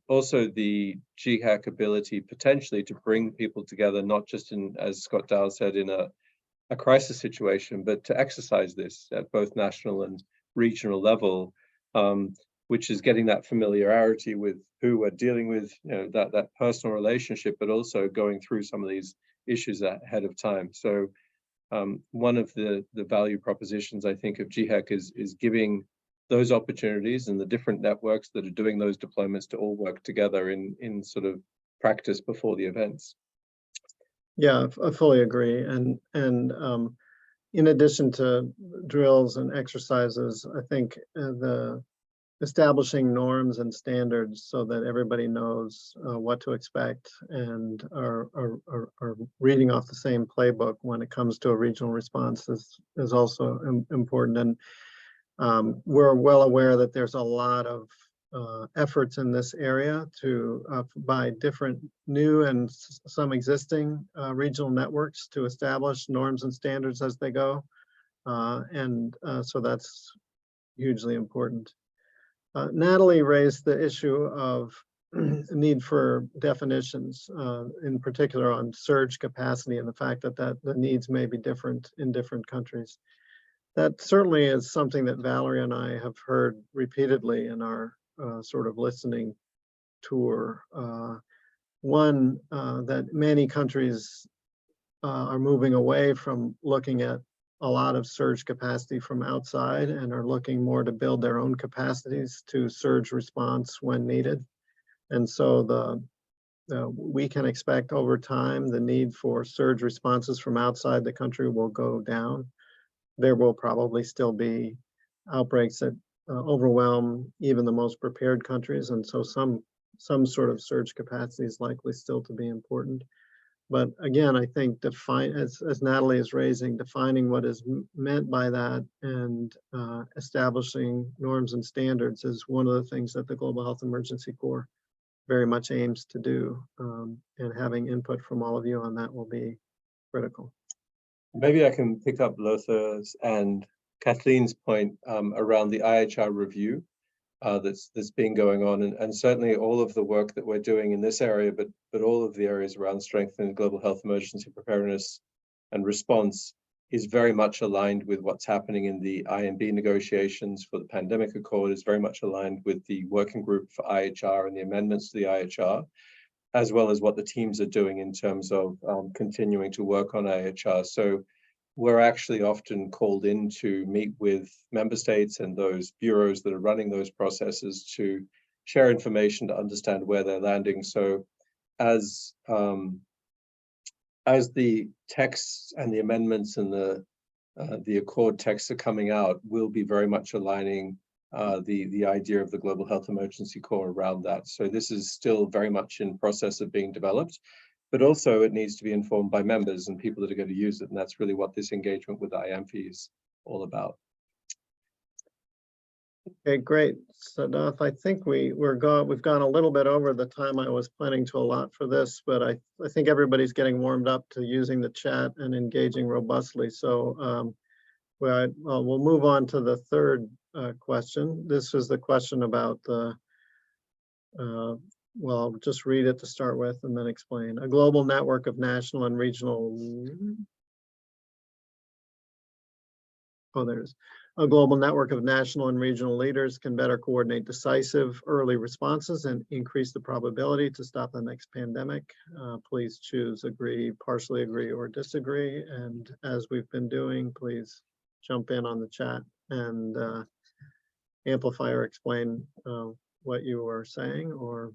also the GHEC ability potentially to bring people together, not just in, as Scott Dow said, in a crisis situation, but to exercise this at both national and regional level, which is getting that familiarity with who we're dealing with, that personal relationship, but also going through some of these issues ahead of time. So one of the value propositions, I think, of GHEC is giving those opportunities and the different networks that are doing those deployments to all work together in sort of practice before the events. Yeah, I fully agree. And in addition to drills and exercises, I think the establishing norms and standards so that everybody knows what to expect and are reading off the same playbook when it comes to a regional response is also important. And we're well aware that there's a lot of efforts in this area by different new and some existing regional networks to establish norms and standards as they go. So that's hugely important. Natalie raised the issue of need for definitions, in particular on surge capacity and the fact that the needs may be different in different countries. That certainly is something that Valerie and I have heard repeatedly in our sort of listening tour. One, that many countries are moving away from looking at a lot of surge capacity from outside and are looking more to build their own capacities to surge response when needed. And so we can expect over time the need for surge responses from outside the country will go down. There will probably still be outbreaks that overwhelm even the most prepared countries. And so some sort of surge capacity is likely still to be important. But again, I think as Natalie is raising, defining what is meant by that and establishing norms and standards is one of the things that the Global Health Emergency Corps very much aims to do. And having input from all of you on that will be critical. Maybe I can pick up Lotha's and Kathleen's point around the IHR review that's been going on, and certainly all of the work that we're doing in this area, but all of the areas around strengthening global health emergency preparedness and response is very much aligned with what's happening in the INB negotiations for the pandemic accord, is very much aligned with the working group for IHR and the amendments to the IHR, as well as what the teams are doing in terms of continuing to work on IHR. So we're actually often called in to meet with member states and those bureaus that are running those processes to share information to understand where they're landing. So as the texts and the amendments and the accord texts are coming out, we'll be very much aligning the idea of the Global Health Emergency Corps around that. So this is still very much in process of being developed, but also it needs to be informed by members and people that are going to use it. And that's really what this engagement with IANPHI is all about. Okay, great. Sadaf, I think we've gone a little bit over the time I was planning to allot for this, but I think everybody's getting warmed up to using the chat and engaging robustly. So we'll move on to the third question. This is the question about the, well, I'll just read it to start with and then explain. A global network of national and regional, a global network of national and regional leaders can better coordinate decisive early responses and increase the probability to stop the next pandemic. Please choose agree, partially agree, or disagree. And as we've been doing, please jump in on the chat and amplify or explain what you were saying, or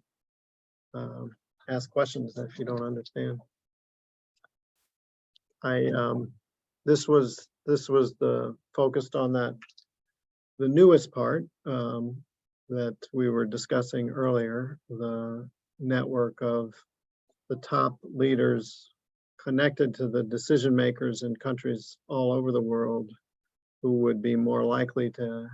ask questions if you don't understand. This was the focused on that, the newest part that we were discussing earlier, the network of the top leaders connected to the decision makers in countries all over the world who would be more likely to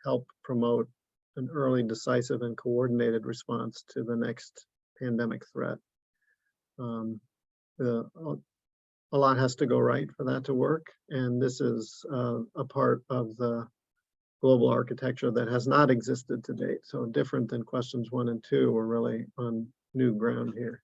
help promote an early, decisive, and coordinated response to the next pandemic threat. A lot has to go right for that to work, and this is a part of the global architecture that has not existed to date. So different than questions 1 and 2, we're really on new ground here.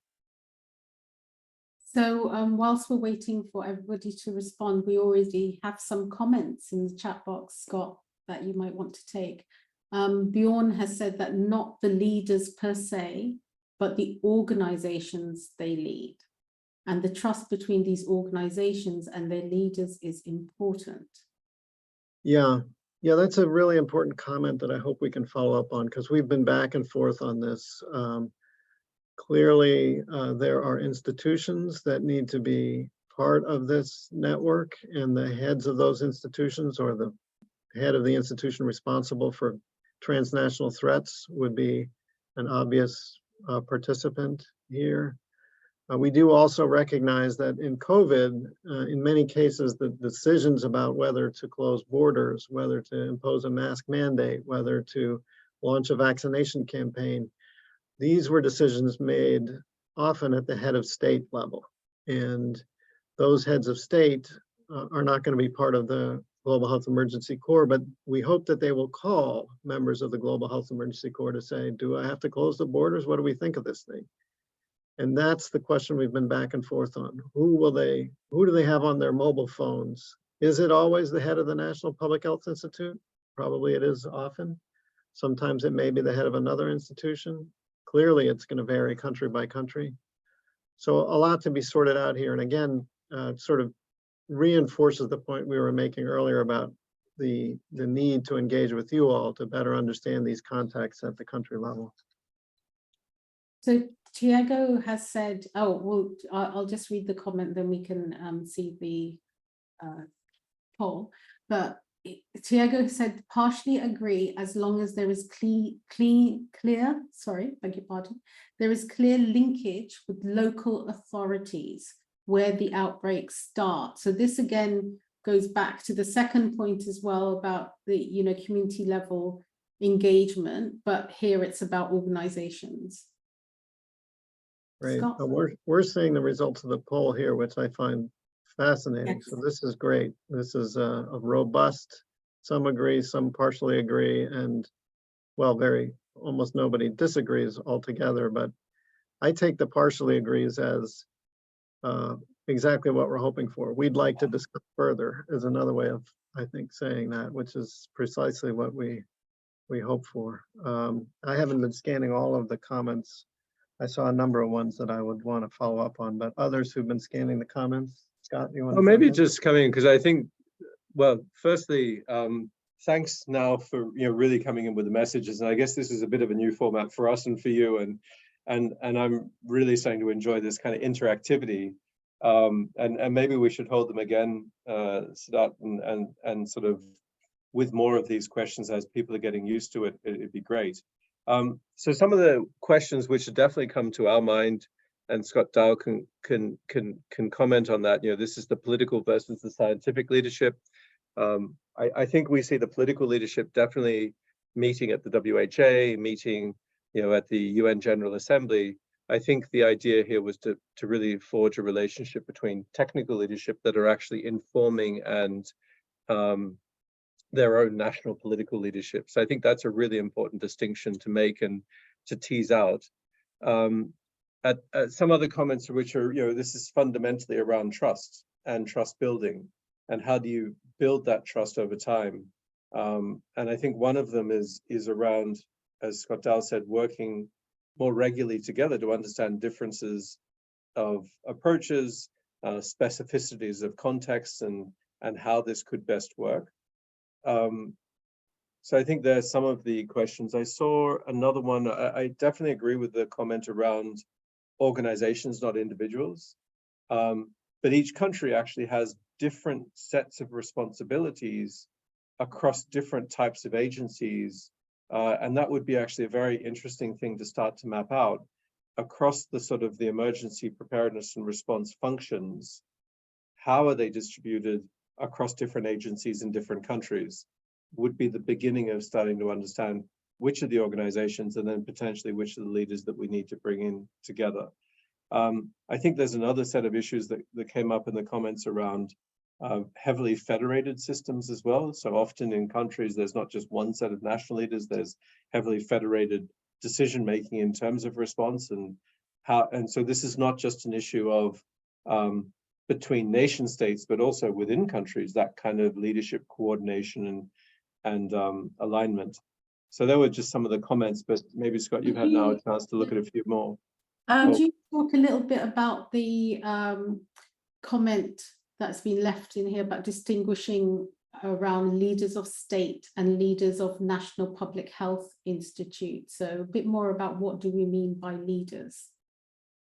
So whilst we're waiting for everybody to respond, we already have some comments in the chat box, Scott, that you might want to take. Bjorn has said that not the leaders per se, but the organizations they lead. And the trust between these organizations and their leaders is important. Yeah, that's a really important comment that I hope we can follow up on, because we've been back and forth on this. Clearly, there are institutions that need to be part of this network, and the heads of those institutions, or the head of the institution responsible for transnational threats, would be an obvious participant here. We do also recognize that in COVID, in many cases, the decisions about whether to close borders, whether to impose a mask mandate, whether to launch a vaccination campaign, these were decisions made often at the head of state level. And those heads of state are not going to be part of the Global Health Emergency Corps, but we hope that they will call members of the Global Health Emergency Corps to say, do I have to close the borders? What do we think of this thing? And that's the question we've been back and forth on. Who do they have on their mobile phones? Is it always the head of the National Public Health Institute? Probably it is often. Sometimes it may be the head of another institution. Clearly, it's going to vary country by country. So a lot to be sorted out here. And again, sort of reinforces the point we were making earlier about the need to engage with you all to better understand these contexts at the country level. So Tiago has said, oh, well, I'll just read the comment, then we can see the poll. But Tiago said, partially agree as long as there is clear, sorry, beg your pardon, there is clear linkage with local authorities where the outbreaks start. So this again goes back to the second point as well about the community level engagement, but here it's about organizations. Right. We're seeing the results of the poll here, which I find fascinating. Yes. So this is great. This is a robust, some agree, some partially agree, and well, almost nobody disagrees altogether, but I take the partially agrees as exactly what we're hoping for. We'd like to discuss further is another way of, I think, saying that, which is precisely what we hope for. I haven't been scanning all of the comments. I saw a number of ones that I would want to follow up on, but others who've been scanning the comments, Scott, you want Well, to? maybe just coming, because I think, well, firstly, thanks now for really coming in with the messages. And I guess this is a bit of a new format for us and for you. And I'm really starting to enjoy this kind of interactivity. And maybe we should hold them again, Siddharth, and sort of with more of these questions as people are getting used to it, it'd be great. So some of the questions which have definitely come to our mind, and Scott Dow can comment on that. This is the political versus the scientific leadership. I think we see the political leadership definitely meeting at the WHA, meeting at the UN General Assembly. I think the idea here was to really forge a relationship between technical leadership that are actually informing and their own national political leadership. So I think that's a really important distinction to make and to tease out. At some other comments which are, this is fundamentally around trust and trust building, and how do you build that trust over time? And I think one of them is around, as Scott Dow said, working more regularly together to understand differences of approaches, specificities of context, and how this could best work. So I think there's some of the questions. I saw another one. I definitely agree with the comment around organizations, not individuals. But each country actually has different sets of responsibilities across different types of agencies. And that would be actually a very interesting thing to start to map out across the sort of the emergency preparedness and response functions. How are they distributed across different agencies in different countries? Would be the beginning of starting to understand which of the organizations and then potentially which of the leaders that we need to bring in together. I think there's another set of issues that came up in the comments around heavily federated systems as well. So often in countries, there's not just one set of national leaders, there's heavily federated decision-making in terms of response, and so this is not just an issue of between nation states, but also within countries, that kind of leadership coordination and alignment. So there were just some of the comments, but maybe Scott, you've had now a chance to look at a few more. Could you talk a little bit about the comment that's been left in here about distinguishing around leaders of state and leaders of National Public Health Institute? So a bit more about what do we mean by leaders?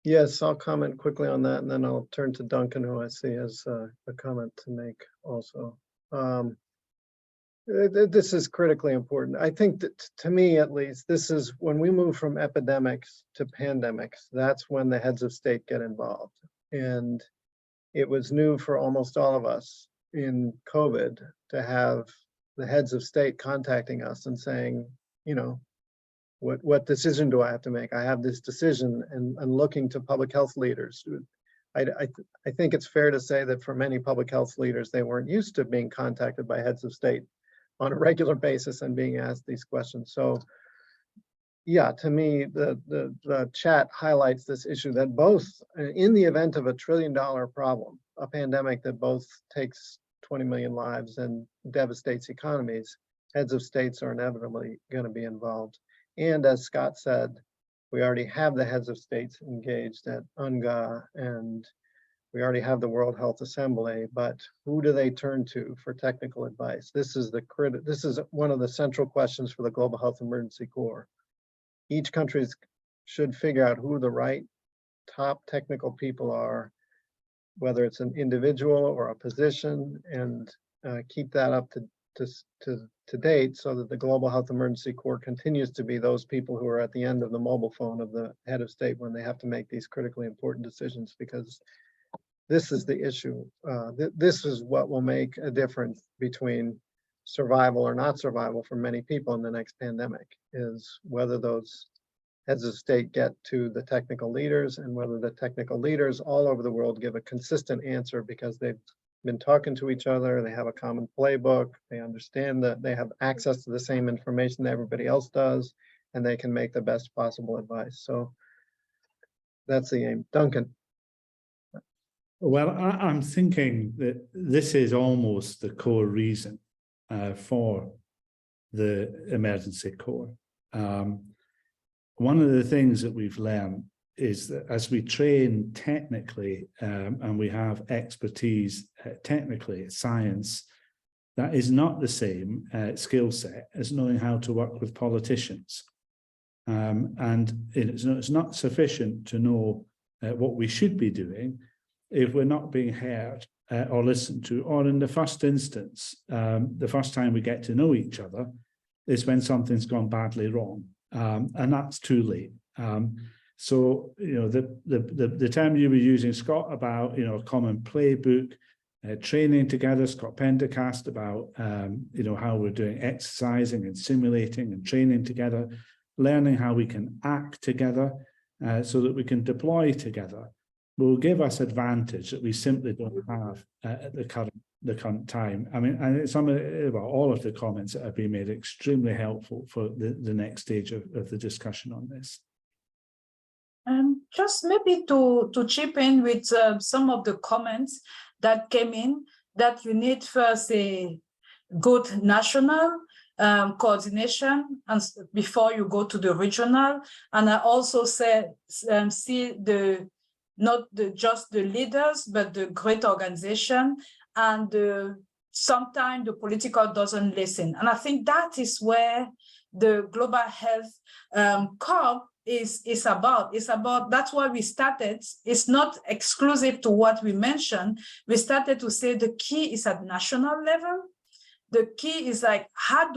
Yes, I'll comment quickly on that, and then I'll turn to Duncan, who I see has a comment to make also. This is critically important. I think that, to me at least, this is when we move from epidemics to pandemics, that's when the heads of state get involved. And it was new for almost all of us in COVID to have the heads of state contacting us and saying, what decision do I have to make? I have this decision, and looking to public health leaders. I think it's fair to say that for many public health leaders, they weren't used to being contacted by heads of state on a regular basis and being asked these questions. So yeah, to me, the chat highlights this issue that both, in the event of a $1 trillion problem, a pandemic that both takes 20 million lives and devastates economies, heads of states are inevitably going to be involved. And as Scott said, we already have the heads of states engaged at UNGA, and we already have the World Health Assembly, but who do they turn to for technical advice? This is one of the central questions for the Global Health Emergency Corps. Each country should figure out who the right top technical people are, whether it's an individual or a position, and keep that up to date so that the Global Health Emergency Corps continues to be those people who are at the end of the mobile phone of the head of state when they have to make these critically important decisions, because this is the issue. This is what will make a difference between survival or not survival for many people in the next pandemic, is whether those heads of state get to the technical leaders and whether the technical leaders all over the world give a consistent answer because they've been talking to each other, they have a common playbook, they understand that they have access to the same information that everybody else does, and they can make the best possible advice. So that's the aim. Duncan. Well, I'm thinking that this is almost the core reason for the emergency corps. One of the things that we've learned is that as we train technically and we have expertise technically, science, that is not the same skill set as knowing how to work with politicians. And it's not sufficient to know what we should be doing if we're not being heard or listened to, or in the first instance, the first time we get to know each other is when something's gone badly wrong, and that's too late. So, the term you were using, Scott, about, a common playbook, training together, Scott Pendergast, about, how we're doing exercising and simulating and training together, learning how we can act together so that we can deploy together, will give us advantage that we simply don't have at the current time. I mean, and all of the comments that have been made extremely helpful for the next stage of the discussion on this. Just maybe to chip in with some of the comments that came in, that you need first a good national coordination and before you go to the regional. And I also said, see just the leaders, but the great organization, and sometimes the political doesn't listen. And I think that is where the global health COP is about. That's why we started. It's not exclusive to what we mentioned. We started to say the key is at national level. The key is like, how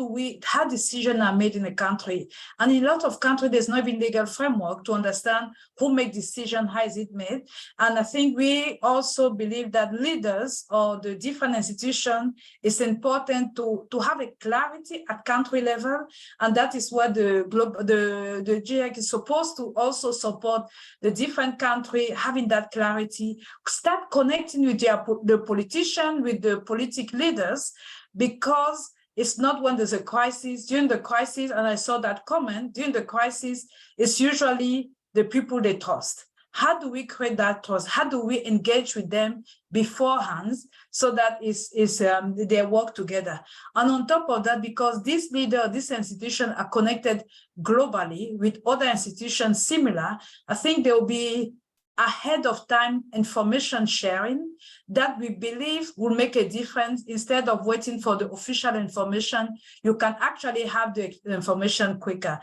decisions are made in a country? And in a lot of countries, there's no even legal framework to understand who makes decisions, how is it made? And I think we also believe that leaders or the different institutions, it's important to have a clarity at country level. And that is what the GHEC is supposed to also support the different countries having that clarity, start connecting with the politician, with the political leaders, because it's not when there's a crisis. During the crisis, and I saw that comment, during the crisis, it's usually the people they trust. How do we create that trust? How do we engage with them beforehand so that they work together? And on top of that, because these leaders, these institutions are connected globally with other institutions similar, I think there will be ahead of time information sharing that we believe will make a difference. Instead of waiting for the official information, you can actually have the information quicker.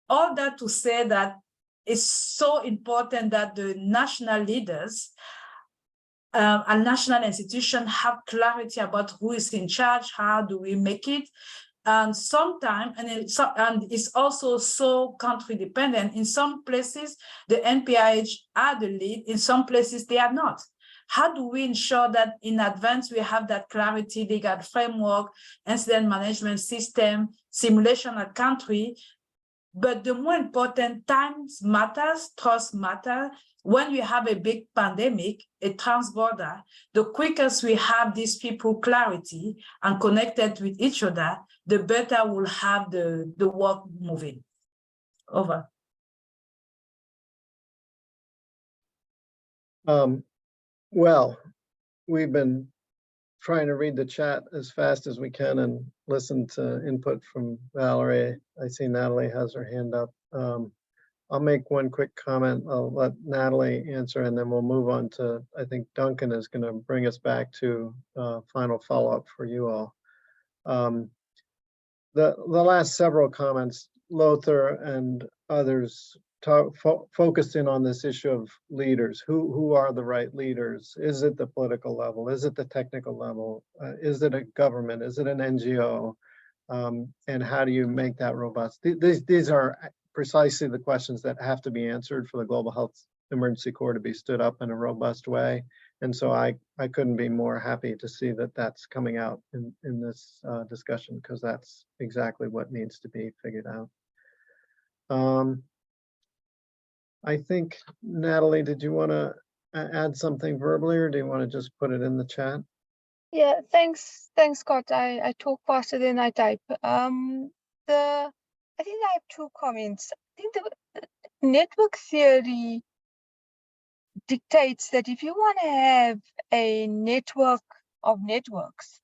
All that to say that it's so important that the national leaders and national institutions have clarity about who is in charge, how do we make it. And sometimes, and it's also so country dependent. In some places, the NPIH are the lead. In some places, they are not. How do we ensure that in advance we have that clarity, legal framework, incident management system, simulation at country? But the more important, time matters, trust matters. When you have a big pandemic, a transborder, the quickest we have these people clarity and connected with each other, the better we'll have the work moving. Over. Well, we've been trying to read the chat as fast as we can and listen to input from Valerie. I see Natalie has her hand up. I'll make one quick comment. I'll let Natalie answer, and then we'll move on to, I think Duncan is going to bring us back to final follow-up for you all. The last several comments, Lothar and others focused in on this issue of leaders. Who are the right leaders? Is it the political level? Is it the technical level? Is it a government? Is it an NGO? And how do you make that robust? These are precisely the questions that have to be answered for the Global Health Emergency Corps to be stood up in a robust way. And so I couldn't be more happy to see that that's coming out in this discussion, because that's exactly what needs to be figured out. I think, Natalie, did you want to add something verbally, or do you want to just put it in the chat? Yeah, thanks, Scott. I talk faster than I type. I think I have two comments. I think the network theory dictates that if you want to have a network of networks,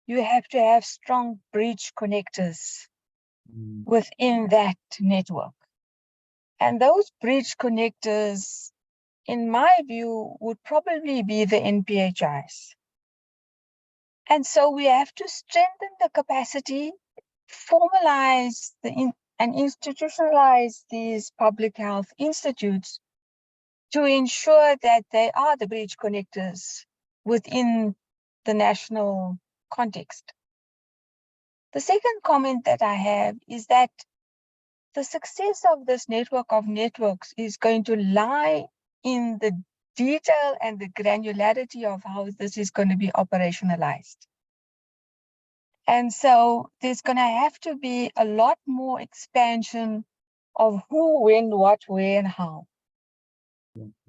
you have to have strong bridge connectors within that network. And those bridge connectors, in my view, would probably be the NPHIs. And so we have to strengthen the capacity, formalize and institutionalize these public health institutes to ensure that they are the bridge connectors within the national context. The second comment that I have is that the success of this network of networks is going to lie in the detail and the granularity of how this is going to be operationalized. And so there's going to have to be a lot more expansion of who, when, what, where, and how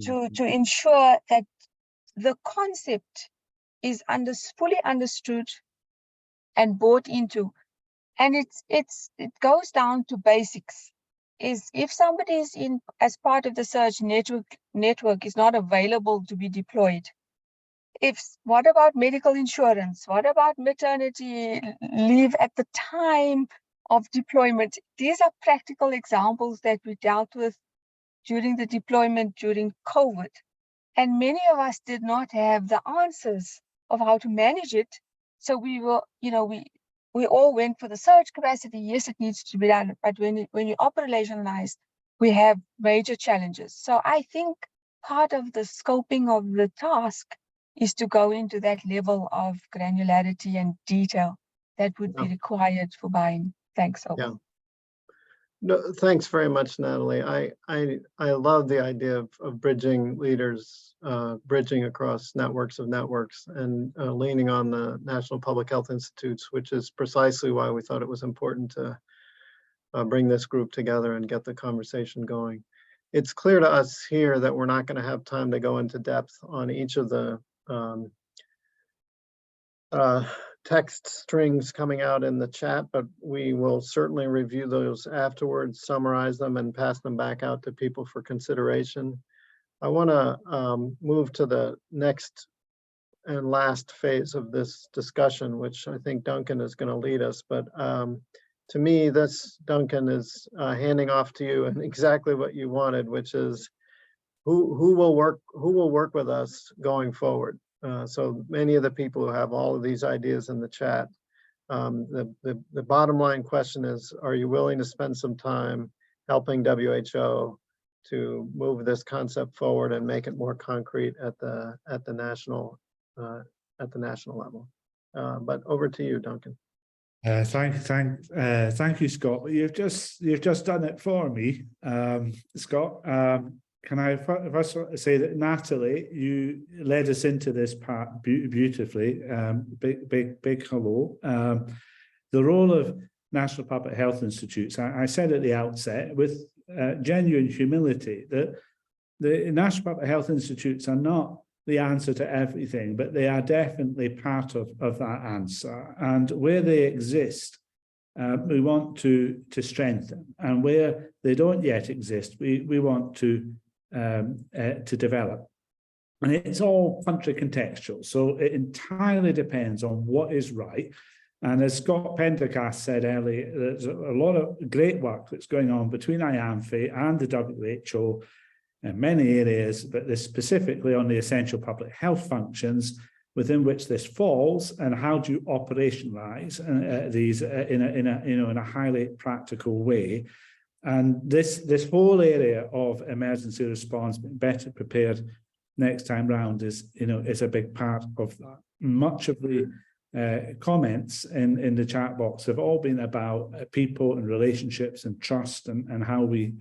to ensure that the concept is fully understood and bought into. And it goes down to basics. Is if somebody is in as part of the search network is not available to be deployed. What about medical insurance? What about maternity leave at the time of deployment? These are practical examples that we dealt with during the deployment during COVID. And many of us did not have the answers of how to manage it. So we were, we all went for the surge capacity. Yes, it needs to be done. But when you operationalize, we have major challenges. So I think part of the scoping of the task is to go into that level of granularity and detail that would be required for buying. Thanks. Over. Yeah. No, thanks very much, Natalie. I love the idea of bridging leaders, bridging across networks of networks, and leaning on the National Public Health Institutes, which is precisely why we thought it was important to bring this group together and get the conversation going. It's clear to us here that we're not going to have time to go into depth on each of the text strings coming out in the chat, but we will certainly review those afterwards, summarize them, and pass them back out to people for consideration. I want to move to the next and last phase of this discussion, which I think Duncan is going to lead us. But to me, this, Duncan, is handing off to you and exactly what you wanted, which is who will work with us going forward. So many of the people who have all of these ideas in the chat, the bottom line question is, are you willing to spend some time helping WHO to move this concept forward and make it more concrete at the national level? But over to you, Duncan. Thank you, Scott. You've just done it for me, Scott. Can I first say that Natalie, you led us into this part beautifully. Big hello. The role of National Public Health Institutes, I said at the outset with genuine humility that the National Public Health Institutes are not the answer to everything, but they are definitely part of that answer. And where they exist, we want to strengthen, and where they don't yet exist, we want to develop. And it's all country contextual, so it entirely depends on what is right. And as Scott Pendergast said earlier, there's a lot of great work that's going on between IANPHI and the WHO in many areas, but this specifically on the essential public health functions within which this falls, and how do you operationalize these in a highly practical way. And this whole area of emergency response, being better prepared next time round, is a big part of that. Much of the comments in the chat box have all been about people and relationships and trust and how we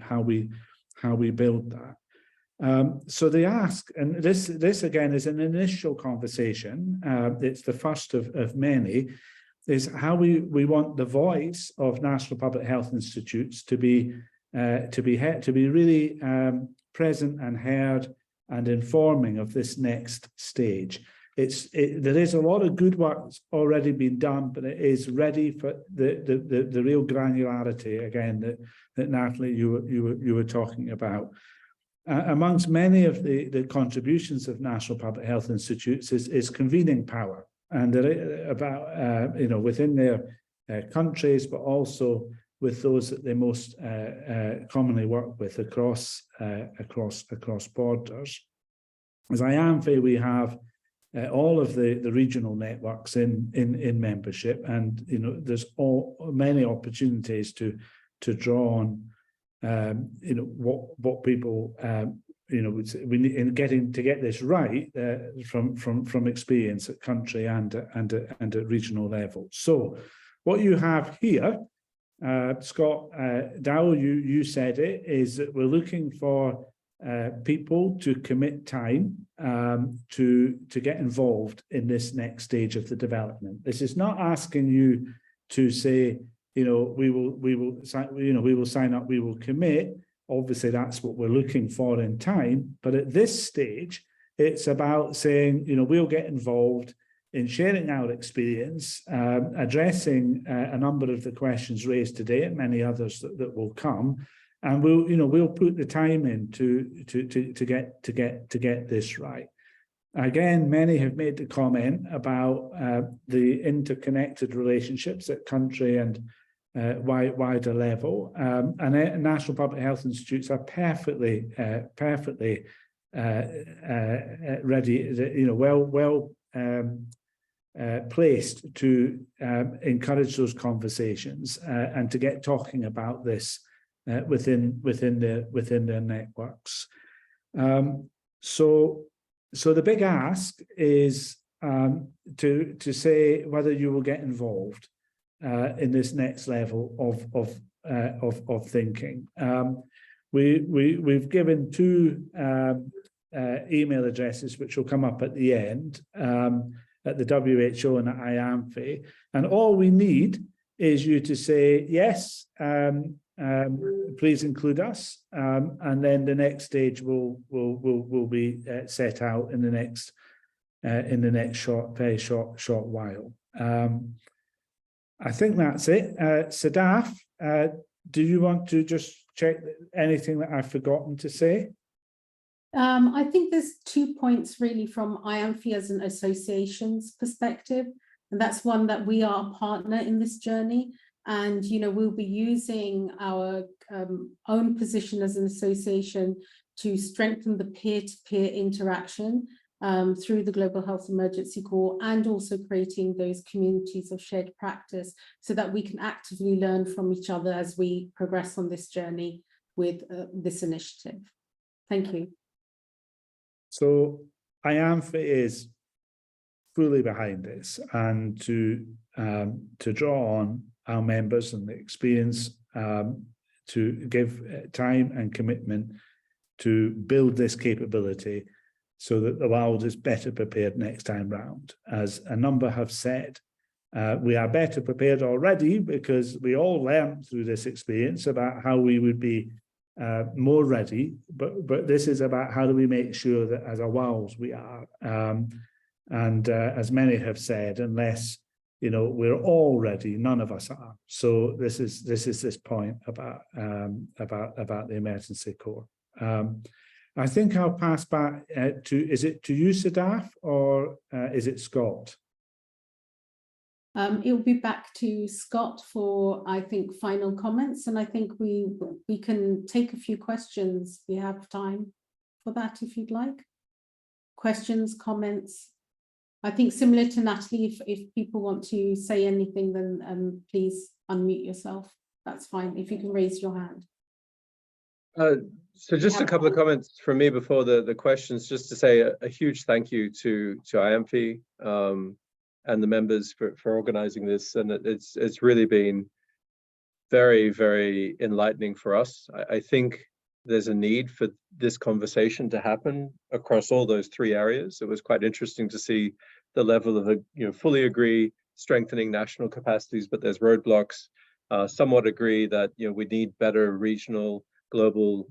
build that. So they ask, and this again is an initial conversation. It's the first of many. Is how we want the voice of National Public Health Institutes to be really present and heard and informing of this next stage. There is a lot of good work that's already been done, but it is ready for the real granularity again that Natalie you were talking about. Amongst many of the contributions of National Public Health Institutes is convening power. And about within their countries, but also with those that they most commonly work with across borders. As IANPHI, we have all of the regional networks in membership, and there's many opportunities to draw on what people we need in getting to get this right from experience at country and at regional level. So what you have here, Scott Dow, you said it, is that we're looking for people to commit time to get involved in this next stage of the development. This is not asking you to say, we will sign up, we will commit. Obviously, that's what we're looking for in time. But at this stage, it's about saying, we'll get involved in sharing our experience, addressing a number of the questions raised today and many others that will come. And we'll put the time in to get this right. Again, many have made the comment about the interconnected relationships at country and wider level, and national public health institutes are perfectly ready, well placed to encourage those conversations and to get talking about this within their networks. So the big ask is to say whether you will get involved in this next level of thinking. We've given two email addresses which will come up at the end at the WHO and at IANPHI, and all we need is you to say yes. Please include us, and then the next stage will be set out in the next very short while. I think that's it. Sadaf, do you want to just check anything that I've forgotten to say? I think there's 2 points really from IANPHI as an association's perspective, and that's one, that we are a partner in this journey. And, we'll be using our own position as an association to strengthen the peer-to-peer interaction through the Global Health Emergency Corps, and also creating those communities of shared practice so that we can actively learn from each other as we progress on this journey with this initiative. Thank you. So IANPHI is fully behind this, and to draw on our members and the experience to give time and commitment to build this capability so that the world is better prepared next time round. As a number have said, we are better prepared already because we all learned through this experience about how we would be more ready, but this is about how do we make sure that as a world we are. And as many have said, unless we're all ready, none of us are. So this is this point about the emergency corps. I think I'll pass back is it to you, Sadaf, or is it Scott? It will be back to Scott for, I think, final comments, and I think we can take a few questions. We have time for that if you'd like. Questions, comments. I think similar to Natalie, if people want to say anything, then please unmute yourself. That's fine, if you can raise your hand. So just a couple of comments from me before the questions, just to say a huge thank you to IANPHI and the members for organizing this. And it's really been very, very enlightening for us. I think there's a need for this conversation to happen across all those three areas. It was quite interesting to see the level of, fully agree, strengthening national capacities, but there's roadblocks. Somewhat agree that, we need better regional, global,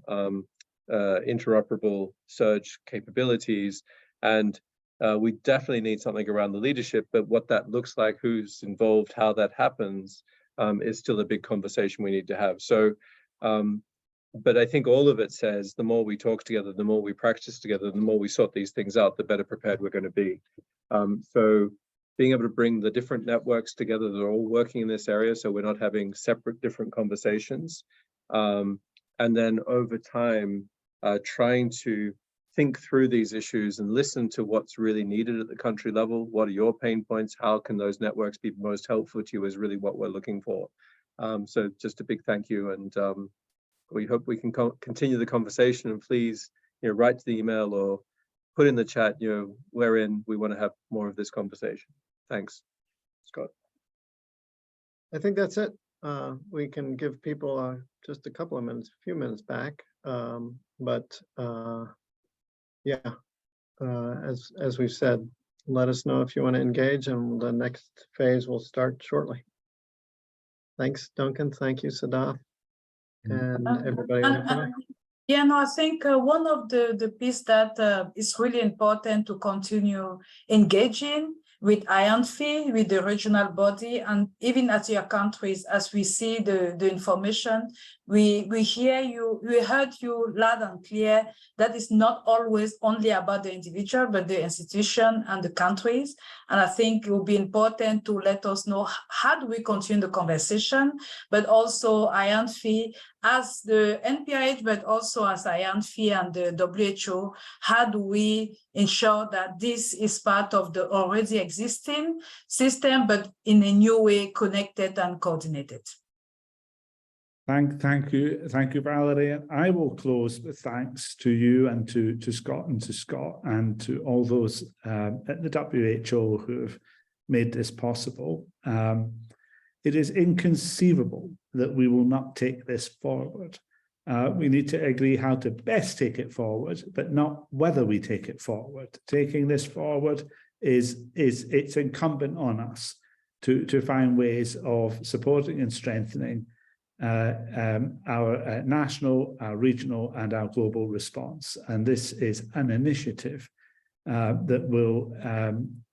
interoperable surge capabilities. And we definitely need something around the leadership, but what that looks like, who's involved, how that happens, is still a big conversation we need to have. So, but I think all of it says the more we talk together, the more we practice together, the more we sort these things out, the better prepared we're going to be. So being able to bring the different networks together that are all working in this area, so we're not having separate different conversations. And then over time, trying to think through these issues and listen to what's really needed at the country level. What are your pain points? How can those networks be most helpful to you is really what we're looking for. So just a big thank you, and we hope we can continue the conversation, and please, write to the email or put in the chat, wherein we want to have more of this conversation. Thanks, Scott. I think that's it. We can give people just a couple of minutes, a few minutes back. Yeah, as we've said, let us know if you want to engage, and the next phase will start shortly. Thanks, Duncan. Thank you, Sadaf, and everybody. Yeah, no, I think one of the piece that is really important to continue engaging with IANPHI, with the regional body, and even at your countries, as we see the information, we hear you, we heard you loud and clear that it's not always only about the individual, but the institution and the countries. And I think it will be important to let us know how do we continue the conversation, but also IANPHI as the NPIH, but also as IANPHI and the WHO, how do we ensure that this is part of the already existing system, but in a new way, connected and coordinated? Thank you, Valerie. And I will close with thanks to you and to Scott and to all those at the WHO who have made this possible. It is inconceivable that we will not take this forward. We need to agree how to best take it forward, but not whether we take it forward. Taking this forward it's incumbent on us to find ways of supporting and strengthening our national, our regional, and our global response. And this is an initiative that will,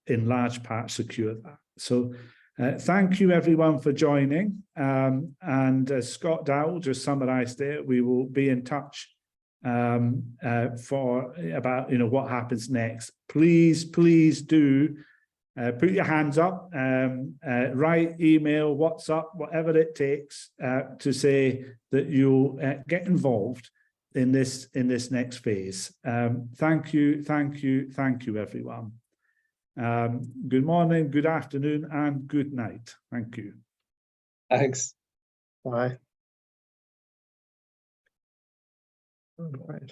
in large part, secure that. So thank you, everyone, for joining. And as Scott Dowell just summarised it, we will be in touch for about what happens next. Please do. Put your hands up, write, email, WhatsApp, whatever it takes to say that you'll get involved in this next phase. Thank you, everyone. Good morning, good afternoon, and good night. Thank you. Thanks. Bye. All right.